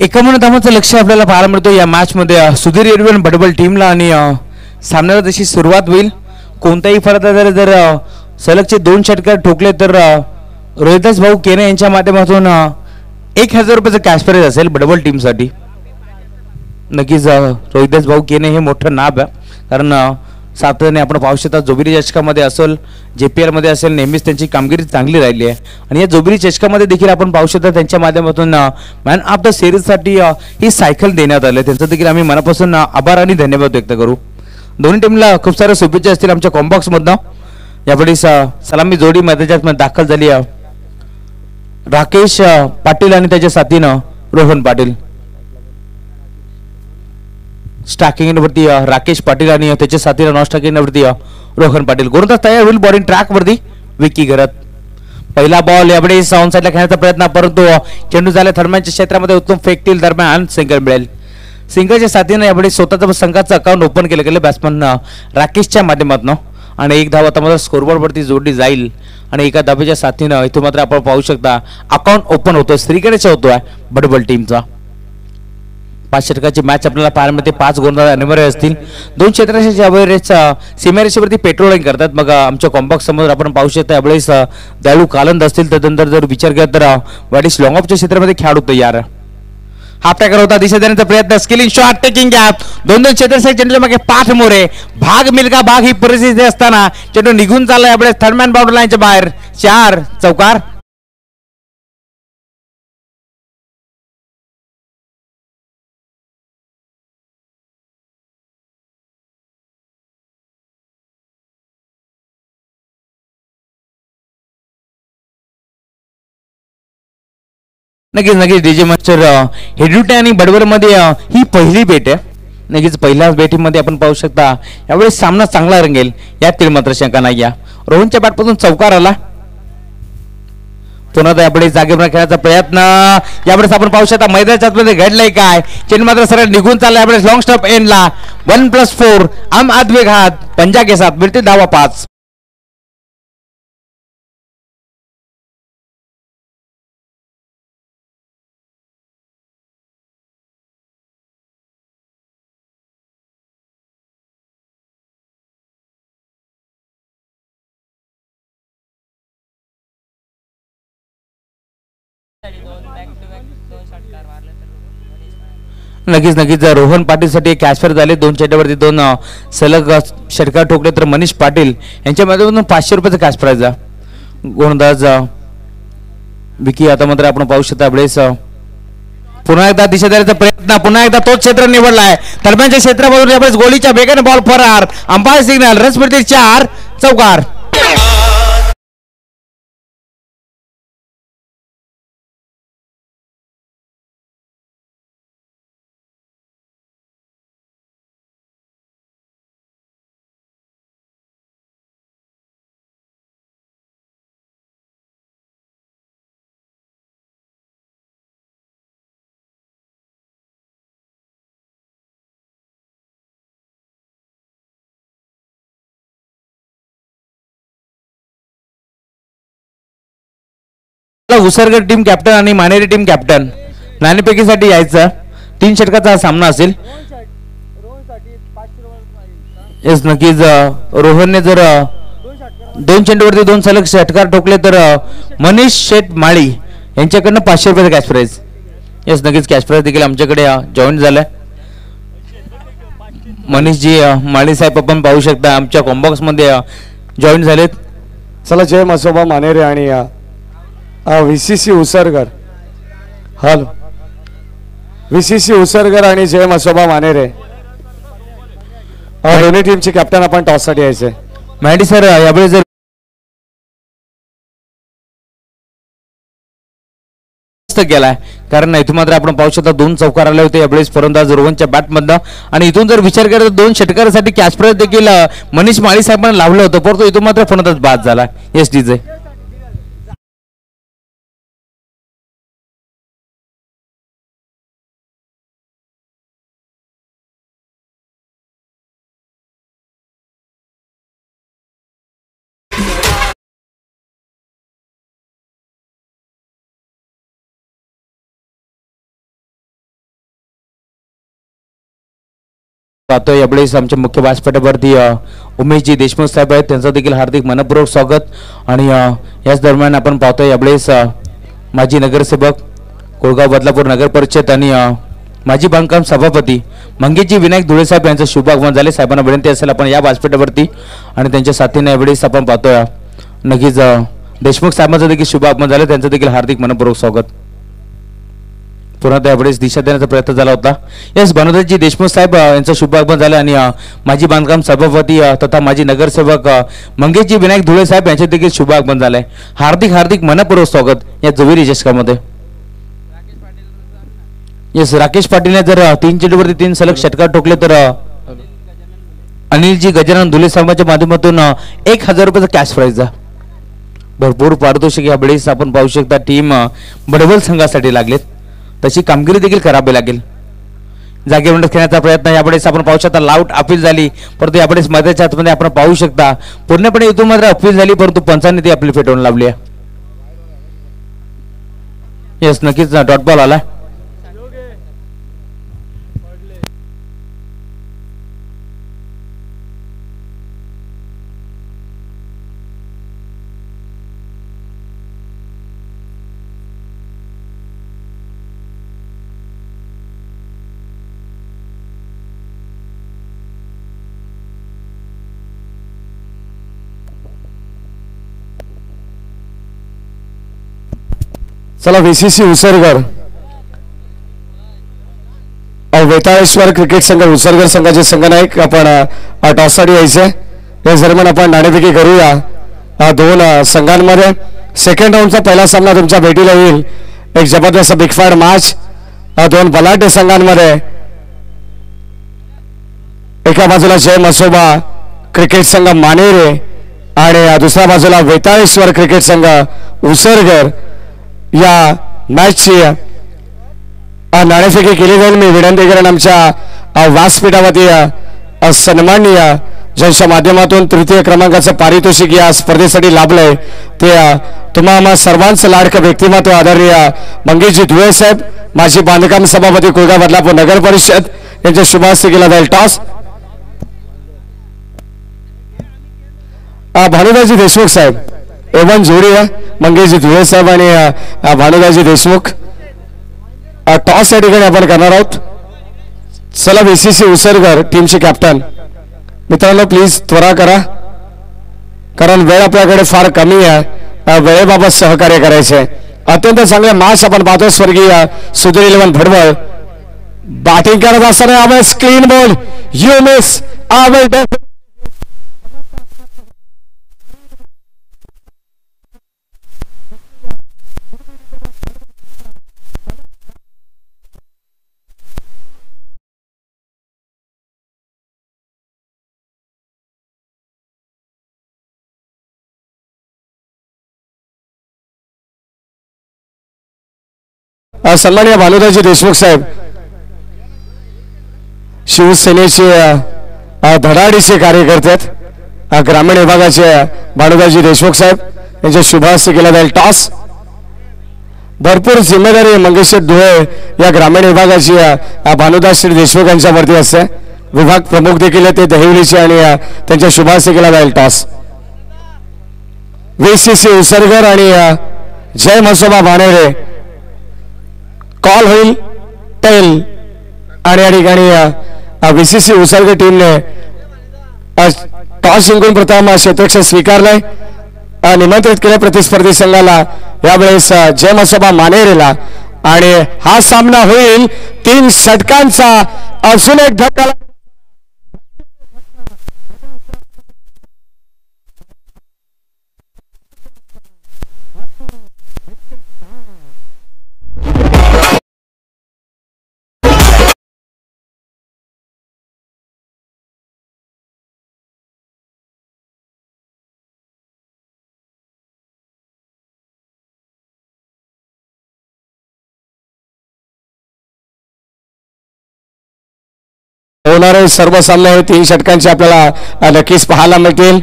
एकावन्न धावांचं लक्ष आपल्याला पाहायला मिळतो या मॅच मध्ये सुधीर एरविन बडबल टीमला आणि सामन्याला जशी सुरुवात होईल कोणताही फरक जर सलगचे 2 षटकार ठोकले तर रोहिदास भाऊ केने यांच्या माध्यमातून 1000 रुपयाचं कॅश प्राइज असेल बडबल टीमसाठी. नक्कीच रोहिदास भाऊ केने हे मोठं नाव आहे कारण सातत्याने आपण पाहू शकता जोबिरी चषकामध्ये असेल JPL मध्ये असेल नेहमीच त्यांची कामगिरी चांगली राहिली आहे आणि या जोबिरी चषकामध्ये देखील आपण पाहू शकता त्यांच्या माध्यमातून मॅन ऑफ द सिरीजसाठी ही सायकल देण्यात आली. त्यांचं देखील आम्ही मनापासून आभार आणि धन्यवाद व्यक्त करू. दोन्ही टीमला खूप साऱ्या शुभेच्छा असतील आमच्या कॉम्बॉक्समधनं. यावेळी सलामी जोडी मैदानात दाखल झाली राकेश पाटील आणि त्याच्या साथीनं रोहन पाटील. स्टॅकिंग वरती राकेश पाटील आणि त्याच्या साथीला नॉन स्टॅकिंग वरती रोहन पाटील. गोलंदाज तयार होईल बॉलिंग ट्रॅक वरती विकी घरत. पहिला बॉल यावेळी साऊंड साईडला खेळण्याचा प्रयत्न परंतु चेंडू झाल्या थर्मॅनच्या क्षेत्रामध्ये उत्तम फेकतील दरम्यान सिंगल मिळेल. सिंगलच्या साथीनं यावेळी स्वतःचं संघाचं अकाउंट ओपन केलं गेलं बॅट्समन राकेशच्या माध्यमातून आणि एक धाव आता मात्र स्कोरबोर्ड वरती जोडली जाईल आणि एका धावेच्या साथीनं इथे मात्र आपण पाहू शकता अकाउंट ओपन होतोय श्रीगणेशचा होतोय बडबल टीमचा. 5 षटकाची मॅच आपल्याला पाहायला मिळते. 5 गोलंदाज अनिवार्य असतील. 2 क्षेत्ररक्षकाच्या अवरेज सीमारेषेवरती पेट्रोलिंग करतात. मग आमच्या कॉम्बॉक्स समोर आपण पाहू शकता यावेळेस दयाळू कालंद असतील त्यानंतर जर विचार केला तर वाडीस लॉंग ऑफच्या क्षेत्रामध्ये खेळाडू तयार. हाफ टॅकर होता दिशा देण्याचा प्रयत्न स्किलिंग शॉट टेकिंग गॅप 2 क्षेत्ररक्षक चेंडूच्या मागे 5 मोरे भाग मिल्का भाग ही परिस्थिती असताना चेंडू निघून चालला यावेळेस थर्डमॅन बाउंड्री लाईनच्या बाहेर 4 चौकार. नक्कीच डीजे मास्टर हेडुटे आणि बडवर मध्ये ही पहिली भेट आहे. नक्कीच पहिल्याच भेटीमध्ये आपण पाहू शकता यावेळेस सामना चांगला रंगेल यातील मात्र शंका नाही. रोहनच्या बॅटपासून चौकार आला. पुन्हा यापुढे जागेवर खेळण्याचा प्रयत्न यावेळेस आपण पाहू शकता मैदानाच्या आतमध्ये घडलंय काय चेंडू मात्र सरळ निघून चालला. यावेळेस लॉंग स्टॉप एंडला 1+4 आम आदमी घात पंजा के साथ मिळते धावा 5. नक्कीच रोहन पाटील साठी कॅशफर झाले. 2 चेंड्यावरती 2 सलग षटकार ठोकले तर मनीष पाटील यांच्या माध्यमातून 500 रुपयाचा कॅश प्राइज. गोलंदाज विकी आता मात्र आपण पाहू शकता वेळेस पुन्हा एकदा दिशा देण्याचा प्रयत्न पुन्हा एकदा तोच क्षेत्र निवडलाय दरम्यानच्या क्षेत्रामधून यावेळेस गोलीच्या वेगाने बॉल फरार अंपायर सिग्नल रस मिळतील 4 चौकार. उसरगड टीम कॅप्टन आणि मानेरी टीम कॅप्टन नाणेफेकीसाठी यायचं 3 षटकाचा सामना असेल. येस नक्कीच रोहनने जर 2 चेंडूवरती 2 सलग षटकार ठोकले तर मनीष शेठ माळी यांच्याकडनं 500 रुपयाचा कॅश प्राइज. येस नक्कीच कॅश प्राइज देखील आमच्याकडे जॉईन झालाय. मनीषजी माळी साहेब आपण पाहू शकता आमच्या कॉम्बॉक्स मध्ये जॉईन झालेत. चला जय मसोबा मानेरे आणि VCC उसरगर. हॅलो VCC उसरगर आणि जय मसोबा मानेरे दोन्ही टीमचे कॅप्टन आपण टॉस साठी यायचे. मॅडी सर यावेळी जर गेलाय कारण इथून मात्र आपण पाहू शकता 2 चौकार आले होते यावेळेस फलंदाज रोहनच्या बॅटमधनं आणि इथून जर विचार केला तर 2 षटकारासाठी कॅच प्राइज देखील मनीष माळी साहेबांना लावलं होतं परंतु इथून मात्र फलंदाज बाद झाला. येस डीजे पाहतोय यावेळेस आमच्या मुख्य व्यासपीठावरती उमेशजी देशमुख साहेब आहेत, त्यांचं देखील हार्दिक मनपूर्वक स्वागत. आणि याच दरम्यान आपण पाहतोय यावेळेस माजी नगरसेवक कोळगाव बदलापूर नगर परिषद आणि माजी बांधकाम सभापती मंगेशजी विनायक धुळे साहेब यांचं शुभ आगमन झाले. साहेबांना विनंती असेल आपण या व्यासपीठावरती आणि त्यांच्या साथीने यावेळेस आपण पाहतोय नक्कीच देशमुख साहेबांचं देखील शुभ आगमन झालं, त्यांचं देखील हार्दिक मनपूर्वक स्वागत. पुन्हा त्यावेळेस दिशा देण्याचा प्रयत्न झाला होता. यस, भानुदासजी देशमुख साहेब यांचं शुभ आगमन झालं आणि माजी बांधकाम सभापती तथा माजी नगरसेवक मंगेशजी विनायक धुळे साहेब यांचे देखील शुभ आगमन झालंय. हार्दिक हार्दिक मनपूर्वक स्वागत या जुवेरी चषकामध्ये. यस, राकेश पाटीलने जर 3 चेंडूवरती 3 सलग षटकार ठोकले तर अनिलजी गजानन धुळे साहेबांच्या माध्यमातून 1000 रुपयाचा कॅश प्राइज. भरपूर पारितोषिक या वेळेस आपण पाहू शकता टीम बडबल संघासाठी लागलेत, तशी कामगिरी देखील करावी लागेल. जागेवर खेळण्याचा प्रयत्न यावेळेस आपण पाहू शकता. लाऊट अपील झाली, परंतु यावेळेस मैदानाच्या आतमध्ये आपण पाहू शकता पूर्णपणे इथून मात्र अपील झाली, परंतु पंचांनी ती अपील फेटवून लावली आहे. यस, नक्कीच डॉट बॉल आला. चला VCC उसरगर वेताळेश्वर क्रिकेट संघ उसरगर संघाचे संघनायक आपण टॉससाठी यायचे. या दरम्यान आपण नाणेफेकी करूया. 2 संघांमध्ये सेकंड राऊंडचा पहिला सामना तुमच्या भेटीला येईल. एक जबरदस्त बिग फाईट मॅच 2 बलाढ्य संघांमध्ये. एका बाजूला जय मसोबा क्रिकेट संघ मानेरे आणि दुसऱ्या बाजूला वेताळेश्वर क्रिकेट संघ उसरगर. या मॅचची नाणेफेकी केली जाईल. मी विनंती करेन आमच्या व्यासपीठावरती सन्माननीय ज्यांच्या माध्यमातून 3य क्रमांकाचं पारितोषिक या स्पर्धेसाठी लाभलंय ते तुम्हा सर्वांचं लाडकं व्यक्तिमत्व आदरणीय मंगेशजी धुळे साहेब, माजी बांधकाम सभापती कोळगाव बदलापूर नगर परिषद यांच्या शुभ हस्ते केला जाईल टॉस. भानुदासजी देशमुख साहेब एवन जोडी आहे. मंगेशजी धुळे साहेब आणि भानुदासजी देशमुख टॉस या ठिकाणी आपण करणार आहोत. चला VCC उसरगर टीमचे कॅप्टन मित्रांनो प्लीज त्वरा करा, कारण वेळ आपल्याकडे फार कमी आहे. वेळेबाबत सहकार्य करायचे. अत्यंत चांगले मॅच आपण पाहतो. स्वर्गीय सुधीर 11 भडवळ बॅटिंग करत असताना क्लीन बॉल यू मिस. सन्माननीय भानुदासजी देशमुख साहेब शिवसेनेचे धडाडीचे कार्यकर्ते आहेत. ग्रामीण विभागाचे भानुदासजी देशमुख साहेब यांच्या शुभ हस्ते केला जाईल टॉस. भरपूर जिम्मेदारी मंगेश धुळे या ग्रामीण विभागाची भानुदास देशमुख यांच्यावरती असते. विभाग प्रमुख देखील ते दहिवलीचे आणि त्यांच्या शुभ हस्ते केला जाईल टॉस. VCC उसरगर आणि जय मसोबा मानेरे कॉल होईल टेल आणि या ठिकाणी VCC उसरगर टीमने टॉस जिंकून प्रथम क्षेत्ररक्षण स्वीकारलंय. निमंत्रित केले प्रतिस्पर्धी संघाला यावेळेस जय मसोबा मानेरेला आणि हा सामना होईल 3 षटकांचा. अजून एक धक्का होणारे सर्व सामने 3 षटकांचे आपल्याला नक्कीच पाहायला मिळतील.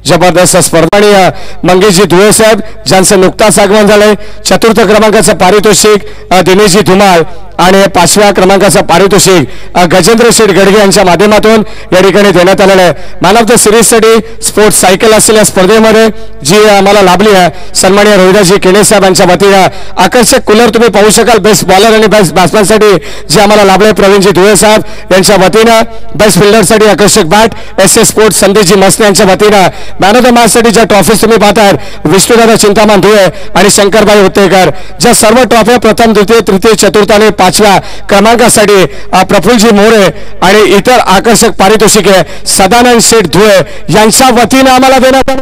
जबरदस्त स्पर्धा आणि मंगेशजी धुळे साहेब ज्यांचं नुकताच आगमन झालंय. चतुर्थ क्रमांकाचं पारितोषिक दिनेशजी धुमाळ आणि 5व्या क्रमांकाचं पारितोषिक गजेंद्र शेठ गडगे यांच्या माध्यमातून या ठिकाणी देण्यात आलेलं आहे. मॅन ऑफ द सिरीजसाठी स्पोर्ट्स सायकल असलेल्या स्पर्धेमध्ये जी आम्हाला लाभली आहे सन्माननीय रोहिदासजी केणे साहेब यांच्या वतीनं आकर्षक कूलर तुम्ही पाहू शकाल. बेस्ट बॉलर आणि बेस्ट बॅट्समॅनसाठी जे आम्हाला लाभले प्रवीणजी धुळे साहेब यांच्या वतीनं. बेस्ट फिल्डरसाठी आकर्षक बॅट SS स्पोर्ट्स संदेशजी मसने यांच्या वतीनं. मॅन ऑफ द मॅचसाठी ज्या ट्रॉफीज तुम्ही पाहताय विष्णुदादा चिंतामण धुळे आणि शंकरबाई उत्तेकर ज्या सर्व ट्रॉफ्या प्रथम द्वितीय तृतीय चतुर्थ आणि 5व्या क्रमांकासाठी प्रफुल्लजी मोरे आणि इतर आकर्षक पारितोषिके सदानंद शेठ धुळे यांच्या वतीनं आम्हाला देण्यात आली.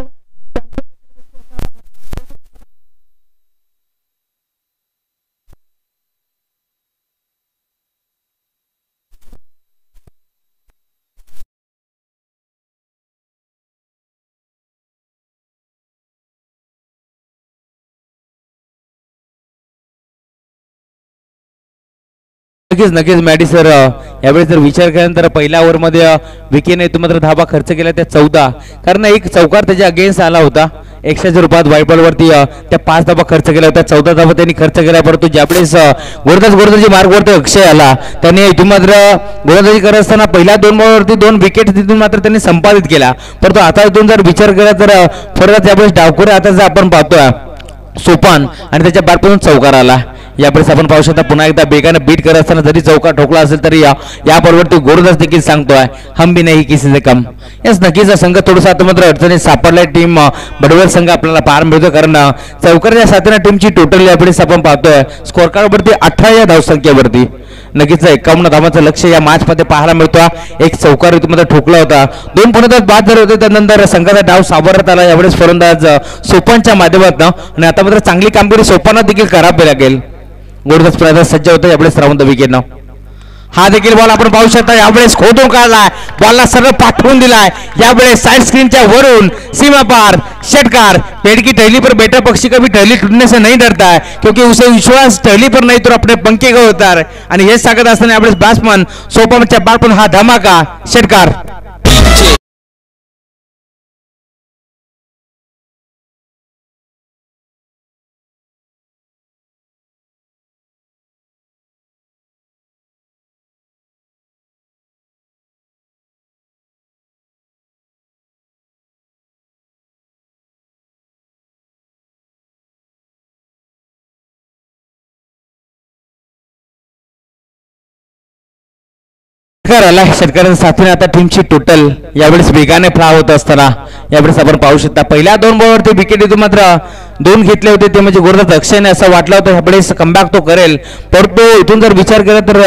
नक्कीच मॅडी सर यावेळी जर विचार केल्यानंतर पहिल्या ओव्हरमध्ये विकेने मात्र धाबा खर्च केला त्या 14, कारण एक चौकार त्याच्या अगेन्स्ट आला होता. 100 रुपयात व्हाईट बॉलवरती त्या 5 धाबा खर्च केला होता. 14 धाबा त्यांनी खर्च केला. परंतु ज्यावेळेस गोलंदाजी मार्गवरती अक्षय आला त्याने इथून मात्र गोलंदाजी करत असताना पहिल्या 2 बॉलवरती 2 विकेट तिथून मात्र त्यांनी संपादित केला. परंतु आता इथून जर विचार केला तर परत यावेळेस डावखुरे आता जर आपण पाहतोय सोपान आणि त्याच्या बॅटपासून चौकार आला. यावेळेस आपण पाहू शकता पुन्हा एकदा बेगाने बीट करत असताना जरी चौका ठोकला असेल तरी या परवरती गोलंदाज देखील सांगतोय हम भी नाही किसी से कम. याच नक्कीच संघ थोडासा आता मात्र अडचणीत सापडलाय. टीम बडवेल संघ आपल्याला पाहायला मिळतो कारण चौकारच्या साथीने टीमची टोटल यावेळेस आपण पाहतोय स्कोर कार्डवरती 18 या धावसंख्येवरती. नक्कीच 51 धावांचं लक्ष या मॅच मध्ये पाहायला मिळतो. एक चौकार मध्ये ठोकला होता. 2 फलंदाज बाद झाले होते. त्यानंतर संघाचा डाव सावरण्यात आला यावेळेस फलंदाज सोपानच्या माध्यमातून आणि आता मात्र चांगली कामगिरी सोपानला देखील करावी लागेल. गोलंदाज प्रयत्न सज्ज होतं यावेळेस राऊंड द विकेट. हा देखील बॉल आपण पाहू शकता यावेळेस खोदून काढलाय. बॉलला सरळ पाठवून दिलाय. यावेळेस साइड स्क्रीनच्या वरून सीमा पार षटकार. पेड़ की टहली पर बैठा पक्षी कभी टहली टूटने से नहीं डरता है क्योंकि उसे विश्वास टहली पर नहीं तो अपने पंखे का होता है. आणि हे सांगत असताना यावेळेस बॅट्समन सोपानच्या बॅट पण हा धमाका षटकार. शेतकऱ्यांच्या साथीने आता टीमची टोटल यावेळेस वेगाने फ्लाव होत असताना यावेळेस आपण पाहू शकता पहिल्या 2 बॉलवरती विकेट इथून मात्र 2 घेतले होते ते म्हणजे गोलंदाज अक्षयने असं वाटलं होतं यावेळेस कमबॅक तो करेल. परंतु इथून जर विचार केला तर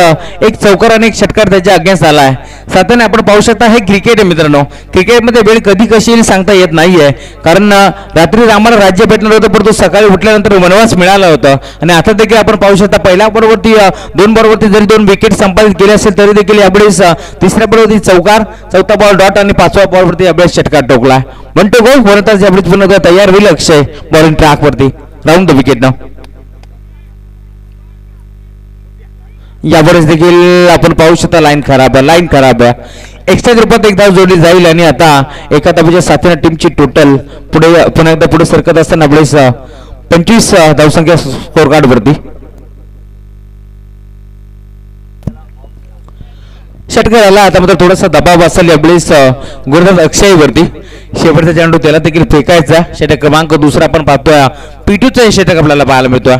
एक चौकार आणि एक षटकार त्याच्या अगेन्स्ट आलाय. साथीने आपण पाहू शकता हे क्रिकेट आहे मित्रांनो. क्रिकेटमध्ये वेळ कधी कशी येईल सांगता येत नाहीये कारण रात्री आम्हाला राज्य भेटणार होतं परंतु सकाळी उठल्यानंतर वनवास मिळालं होतं. आणि आता देखील आपण पाहू शकता पहिल्या बॉलवरती 2 बॉलवरती जरी 2 विकेट संपादित केले असेल तरी देखील यावेळेस तिसऱ्या बॉलवरती चौकार, चौथा बॉल डॉट आणि 5व्या बॉलवरती यावेळेस षटकार ठोकला. म्हणतो गो वनताच यावेळेस पुन्हा तयार होईल अक्षय बॉलिंग ट्रॅक वरती राऊंड द विकेट. यावेळेस देखील आपण पाहू शकता लाईन खराब आहे. एक्स्ट्रा रूपात एक धाव जोडली जाईल आणि आता एका धावेच्या साथीने टीमची टोटल पुन्हा एकदा पुढे सरकत असताना यावेळेस 25 धावसंख्या स्कोर कार्ड वरती. षटकाराला आता मात्र थोडासा दबाव असेल यावेळेस गोलंदाज अक्षय वरती. शेवटचा चेंडू त्याला देखील फेकायचा. षटक क्रमांक 2 आपण पाहतोय P2चा षटक आपल्याला पाहायला मिळतोय.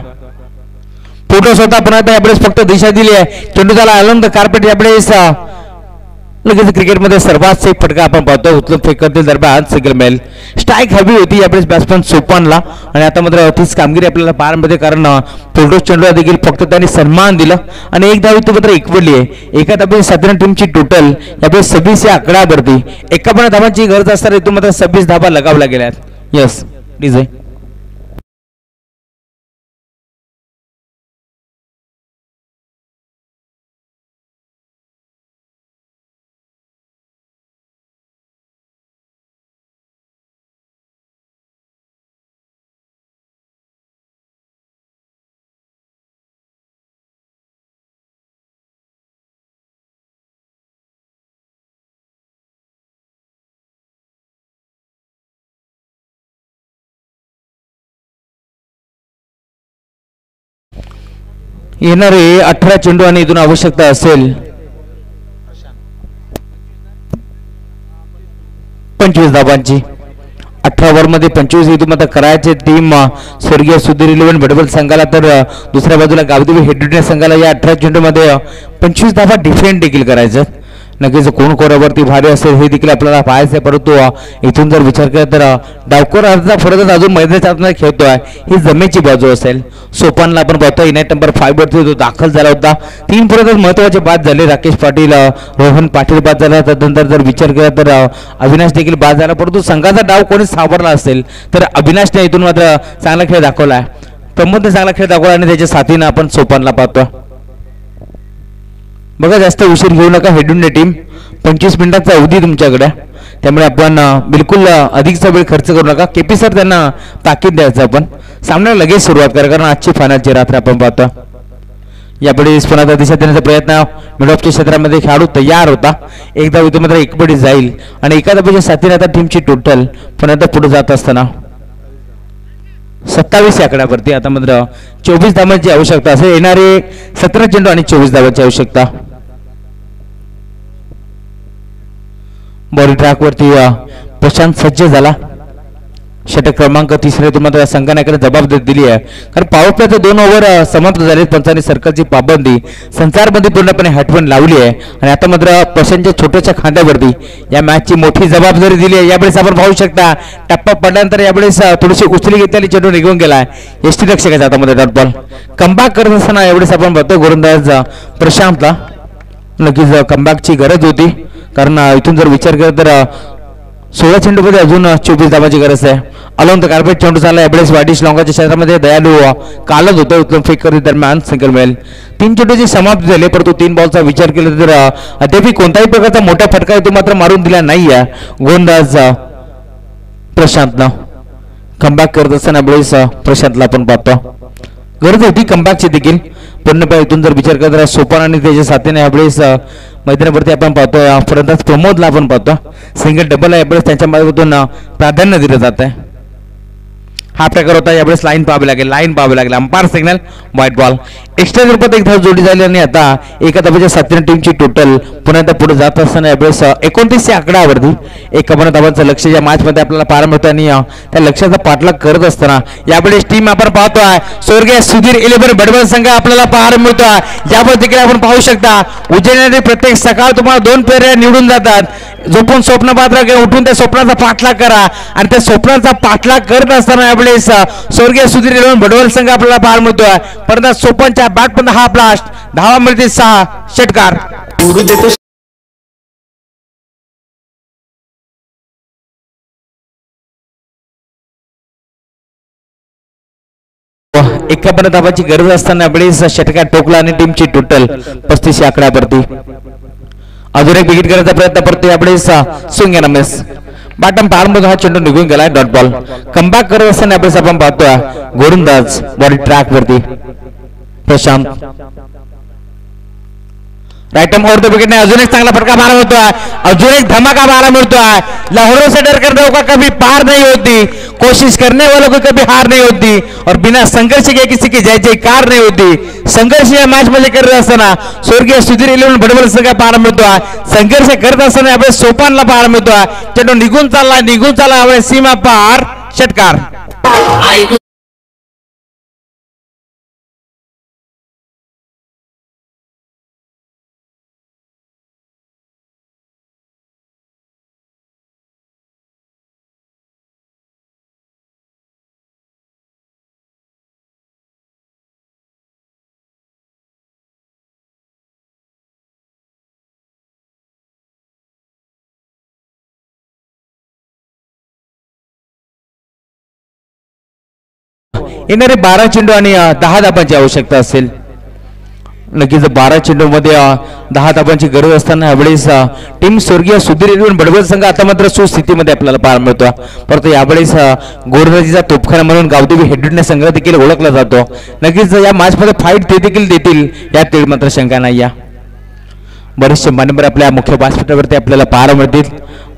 फोटो स्वतः पुन्हा यावेळेस फक्त दिशा दिली आहे. चेंडू त्याला आनंद कार्पेट यावेळेस लगेच क्रिकेटमध्ये सर्वात सेफ फटका आपण पाहतो उचलून फेक करतील दरम्यान सिंगल मेल. स्ट्राईक हवी होती यावेळेस बॅट्समन सोपानला आणि आता मात्र तीच कामगिरी आपल्याला पाहायला मिळते कारण फोटो चेंडूला देखील फक्त त्यांनी सन्मान दिला आणि एक धाव इथं मात्र इक्वली आहे. एका धावेची साधारण टीमची टोटल यावेळेस 26 या आकड्यावरती 51 धावांची गरज असताना इथून मात्र 26 धावा लगावल्या गेल्यात. यस डीजे येणारे 18 चेंडू आणि इथून आवश्यकता असेल 25 धावांची. 18 ओव्हरमध्ये 25 इथून आता करायचे टीम स्वर्गीय सुधीर 11 भडबल संघाला, तर दुसऱ्या बाजूला गावदेवी हेडुटे संघाला या 18 चेंडूमध्ये 25 धावा डिफेंड देखील करायचं. नक्कीच कोण कोणावरती भारी असेल हे देखील आपल्याला पाहायचं आहे, परंतु इथून जर विचार केला तर डावकर अर्धा फरक अजून मैदानाच्या आतमध्ये खेळतोय, ही जमेची बाजू असेल. सोपानला आपण पाहतोय युनाइट नंबर 5 वरती तो दाखल झाला होता. 3 परत महत्वाचे बाद झाले. राकेश पाटील, रोहन पाटील बाद झाला. त्यानंतर जर विचार केला तर अविनाश देखील बाद झाला, परंतु संघाचा डाव कोणी सावरला असेल तर अविनाशने इथून मात्र चांगला खेळ दाखवला. प्रमोदने चांगला खेळ दाखवला आणि त्याच्या साथीनं आपण सोपानला पाहतोय. बघा जास्त उशीर घेऊ नका. हेडुंडे टीम 25 मिनिटाचा अवधी तुमच्याकडे, त्यामुळे आपण बिलकुल अधिकचा वेळ खर्च करू नका. केपी सर त्यांना ताकीद द्यायचं, आपण सामन्याला लगेच सुरुवात करा, कारण आजची फायनलची रात्र आपण पाहतो. यापुढे पुन्हा दिशा देण्याचा प्रयत्न मिडऑफच्या क्षेत्रामध्ये खेळाडू तयार होता. एकदा इथं मात्र एकपडी जाईल आणि एका धावेच्या साथीने आता टीमची टोटल पुन्हा पुढे जात असताना 27 या आकड्यावरती आता मात्र 24 धावांची आवश्यकता असेल. येणारे 17 चेंडू आणि 24 धावांची आवश्यकता. बॉडी ट्रॅक वरती प्रशांत सज्ज झाला. षटक क्रमांक 3 तुम्हाला संघाने जबाबदारी दिली आहे, कारण पॉवर प्लेचे 2 ओव्हर समाप्त झाले. पंचांनी सर्कलची पाबंदी संचारबंदी पूर्णपणे हटवून लावली आहे आणि आता मात्र प्रशांतच्या छोट्याशा खांद्यावरती या मॅचची मोठी जबाबदारी दिली आहे. यावेळेस आपण पाहू शकता टप्पा पडल्यानंतर यावेळेस थोडीशी उचली घेतलेली चेंडू निघून गेलाय एसटी रक्षकाच्या हातामध्ये. डॉट बॉल कमबॅक करत असताना यावेळेस आपण बघतो गोलंदाज प्रशांतला नक्कीच कमबॅकची गरज होती, कारण इथून जर विचार केला तर 16 चेंडूमध्ये अजून 24 धावांची गरज आहे. अलॉंग द कार्पेट चेंडू चालला. यावेळेस वाडिश लॉंगाच्या क्षेत्रामध्ये दयालू कालच होतं. उत्तम फेक करते दरम्यान सिंगल मिळेल. 3 चेंडूची समाप्ती झाली, परंतु 3 बॉलचा विचार केला तर अद्याप कोणताही प्रकारचा मोठा फटका तो मात्र मारून दिला नाही आहे. गोलंदाज प्रशांतनं कमबॅक करत असताना यावेळेस प्रशांतला आपण पाहतो गरज होती कमबॅकची देखील. पूर्णपणे इथून जर विचार केला तर सोपान आणि त्याच्या साथीने यावेळेस मैदानावरती आपण पाहतो फलंदाज प्रमोदला आपण पाहतो सिंगल डबल यावेळेस त्यांच्या माध्यमातून प्राधान्य दिलं जात आहे. हा प्रकार होता. यावेळेस लाईन पाहावी लागेल umpire signal wide ball. Extra रूपात एक धाव जोडी झाली आणि आता एका धावेच्या साथीने टीमची टोटल पुन्हा एकदा पुढे जात असताना यावेळेस 29 या आकड्यावरती 51 धावांचं लक्ष या मॅच मध्ये आपल्याला पाहायला मिळतं आणि त्या लक्ष्याचा पाठलाग करत असताना यावेळेस टीम आपण पाहतोय स्वर्गीय सुधीर 11 भडबल संघ आपल्याला पाहायला मिळतोय. यावर देखील आपण पाहू शकता उज्जैन प्रत्येक सकाळ तुम्हाला 2 पेऱ्या निवडून जातात. झोपून स्वप्न पात्र उठून त्या स्वप्नाचा पाठलाग करा आणि त्या स्वप्नाचा पाठलाग करत असताना यावेळेस स्वर्गीय सुधीर 11 भडबल संघ आपल्याला पाहायला मिळतोय. परंतु सोपनच्या बॅट पण हा ब्लास्ट धावा मिळते 6 षटकार. एकापन्न धावाची गरज असताना यावेळेस षटकार टोकला आणि टीमची टोटल 35 या आकड्यावरती. अजून एक विकेट करायचा प्रयत्न करतो यावेळेस स्विंग एंड मिस. बॅटम पारमध्ये हा चेंडू निघून गेलाय. Dot ball. कमबॅक करत असताना यावेळेस आपण पाहतोय गोलंदाज बॉडी ट्रॅक वरती Prashant. Right arm over the विकेटने अजून एक चांगला फटका मारा मिळतोय. अजून एक धमाका मारा मिळतोय. लाहौरों से डर कर दो का कभी पार नहीं होती, कोशिश करने वालों को कभी हार नहीं होती और बिना संघर्ष के किसी की जय जयकार नहीं होती. संघर्ष या मॅच मध्ये करत असताना स्वर्गीय सुधीर 11 भडबल संघ पाहायला मिळतोय. संघर्ष करत असताना यावेळी सोपानला पाहायला मिळतोय. चेंडू निघून चालला यावेळी सीमा पार षटकार. येणारे 12 चेंडू आणि 10 धावांची आवश्यकता असेल. नक्कीच 12 चेंडू मध्ये 10 धावांची गरज असताना यावेळेस टीम स्वर्गीय सुधीर 11 भडबल संघ आता मात्र सुस्थितीमध्ये आपल्याला पाहायला मिळतो. परंतु यावेळेस गोलंदाजीचा तोफखाना म्हणून गावदेवी हेडुटे संघ देखील ओळखला जातो. नक्कीच या मॅच मध्ये फाईट ते देखील देतील यात मात्र शंका नाही. बरेचसे मान्यवर आपल्या मुख्य व्यासपीठावरती आपल्याला पाहायला मिळतील.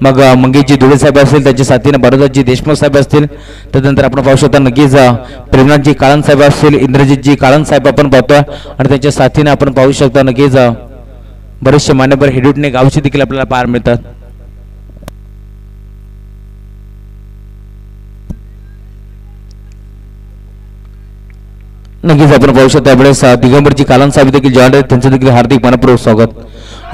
मग मंगेशजी धुळे साहेब असतील, त्याच्या साथीने भरतजी देशमुख साहेब असतील, त्यानंतर आपण पाहू शकता नक्कीच प्रेमनाथजी काळन साहेब असतील, इंद्रजितजी काळन साहेब आपण पाहतोय आणि त्यांच्या साथीने आपण पाहू शकता नक्कीच बरेचसे मान्यवर हेडूटने गावची देखील आपल्याला पाहायला मिळतात. नक्कीच आपण पाहू शकता यावेळेस दिगंबरजी कालन साहेब देखील जॉईन आहेत, त्यांचं देखील हार्दिक मनपूर्वक स्वागत.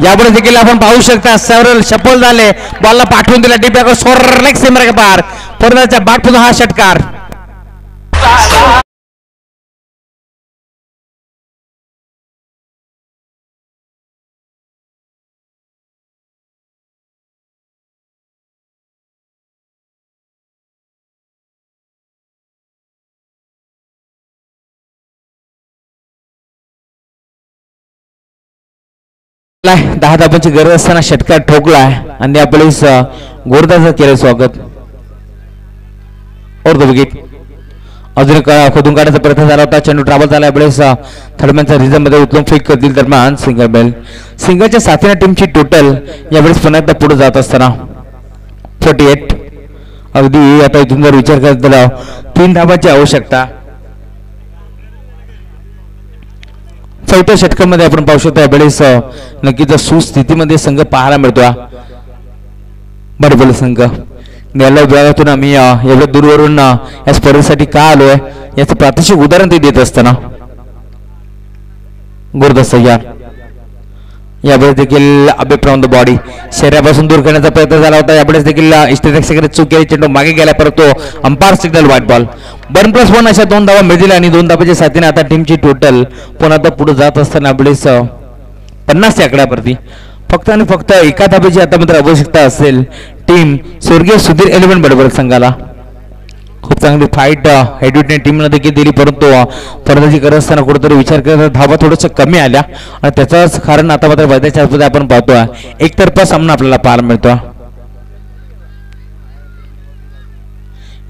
यावेळेस देखील आपण पाहू शकता सेव्हरल शफल झाले, बॉलला पाठवून दिला डिप्या सोर लेग सीमर के पार, फरदाच्या बाटपून हा षटकार. दहा धाबांची गरज असताना षटकार ठोकलाय आणि आपल्यास गोरदाचं केलं स्वागत. और दो विकेट अजून खोदून काढायचा प्रयत्न झाला होता, चेंडू ट्रॅव्हल झाला. यावेळेस थर्डमॅनच्या रिझम मध्ये उचलून फेक करतील दरम्यान सिंगल बेल. सिंगलच्या साथीने टीमची टोटल यावेळेस पुन्हा एकदा पुढे जात असताना 48. अगदी आता इथून जर विचार करत झाला 3 धाबांची आवश्यकता. चौथ्या षटकामध्ये आपण पाहू शकतो यावेळेस नक्कीच सुस्थितीमध्ये संघ पाहायला मिळतो. बरोबर संघ गेल्या विभागातून आम्ही एवढ्या दूरवरून या स्पर्धेसाठी का आलोय याचं प्रात्यक्षिक उदाहरण ते देत असताना गुरदस्त यावेळेस देखील अबे फ्रॉम द बॉडी शरीरापासून दूर करण्याचा प्रयत्न झाला होता. यावेळेस देखील इष्टरक्षकाने चूक केली, चेंडू मागे गेला परंतु अंपायर सिग्नल व्हाईट बॉल. 1+1 अशा 2 धावा मिळतील आणि 2 धावाच्या साथीने आता टीमची टोटल पुन्हा आता पुढे जात असताना यावेळेस 50 च्या आकड्यावरती फक्त आणि फक्त एका धाब्याची आता मात्र आवश्यकता असेल टीम स्वर्गीय सुधीर 11 बडबड संघाला. खूप चांगली फाईट हेडविटने टीमला देखील दिली, परंतु फरदाची करत असताना कुठेतरी विचार करत धावा थोडंसं कमी आल्या आणि त्याचाच कारण आता मात्र मैदानाच्या आतमध्ये आपण पाहतोय एकतर्फा सामना आपल्याला पाहायला मिळतो.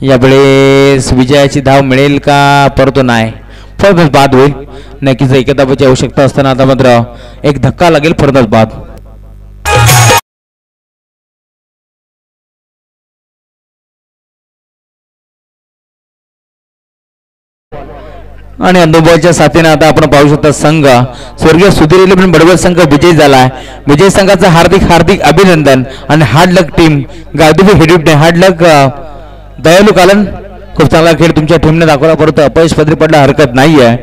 यावेळेस विजयाची धाव मिळेल का, परंतु नाही, फरदाच बाद होईल. नक्कीच एका धावाची आवश्यकता असताना आता मात्र एक धक्का लागेल, फरदाच बाद. आणि अंदोबाच्या साथीने आता आपण पाहू शकता संघ स्वर्गीय सुधीर 11 बडबड संघ विजयी झालाय. विजय संघाचं हार्दिक हार्दिक अभिनंदन आणि हार्ड लक टीम गावदेवी हेडविटने. हार्ड लक दयालू कालन, खूप चांगला खेळ तुमच्या टीमने दाखवला, परंतु अपयश पदरी पडला हरकत नाहीये.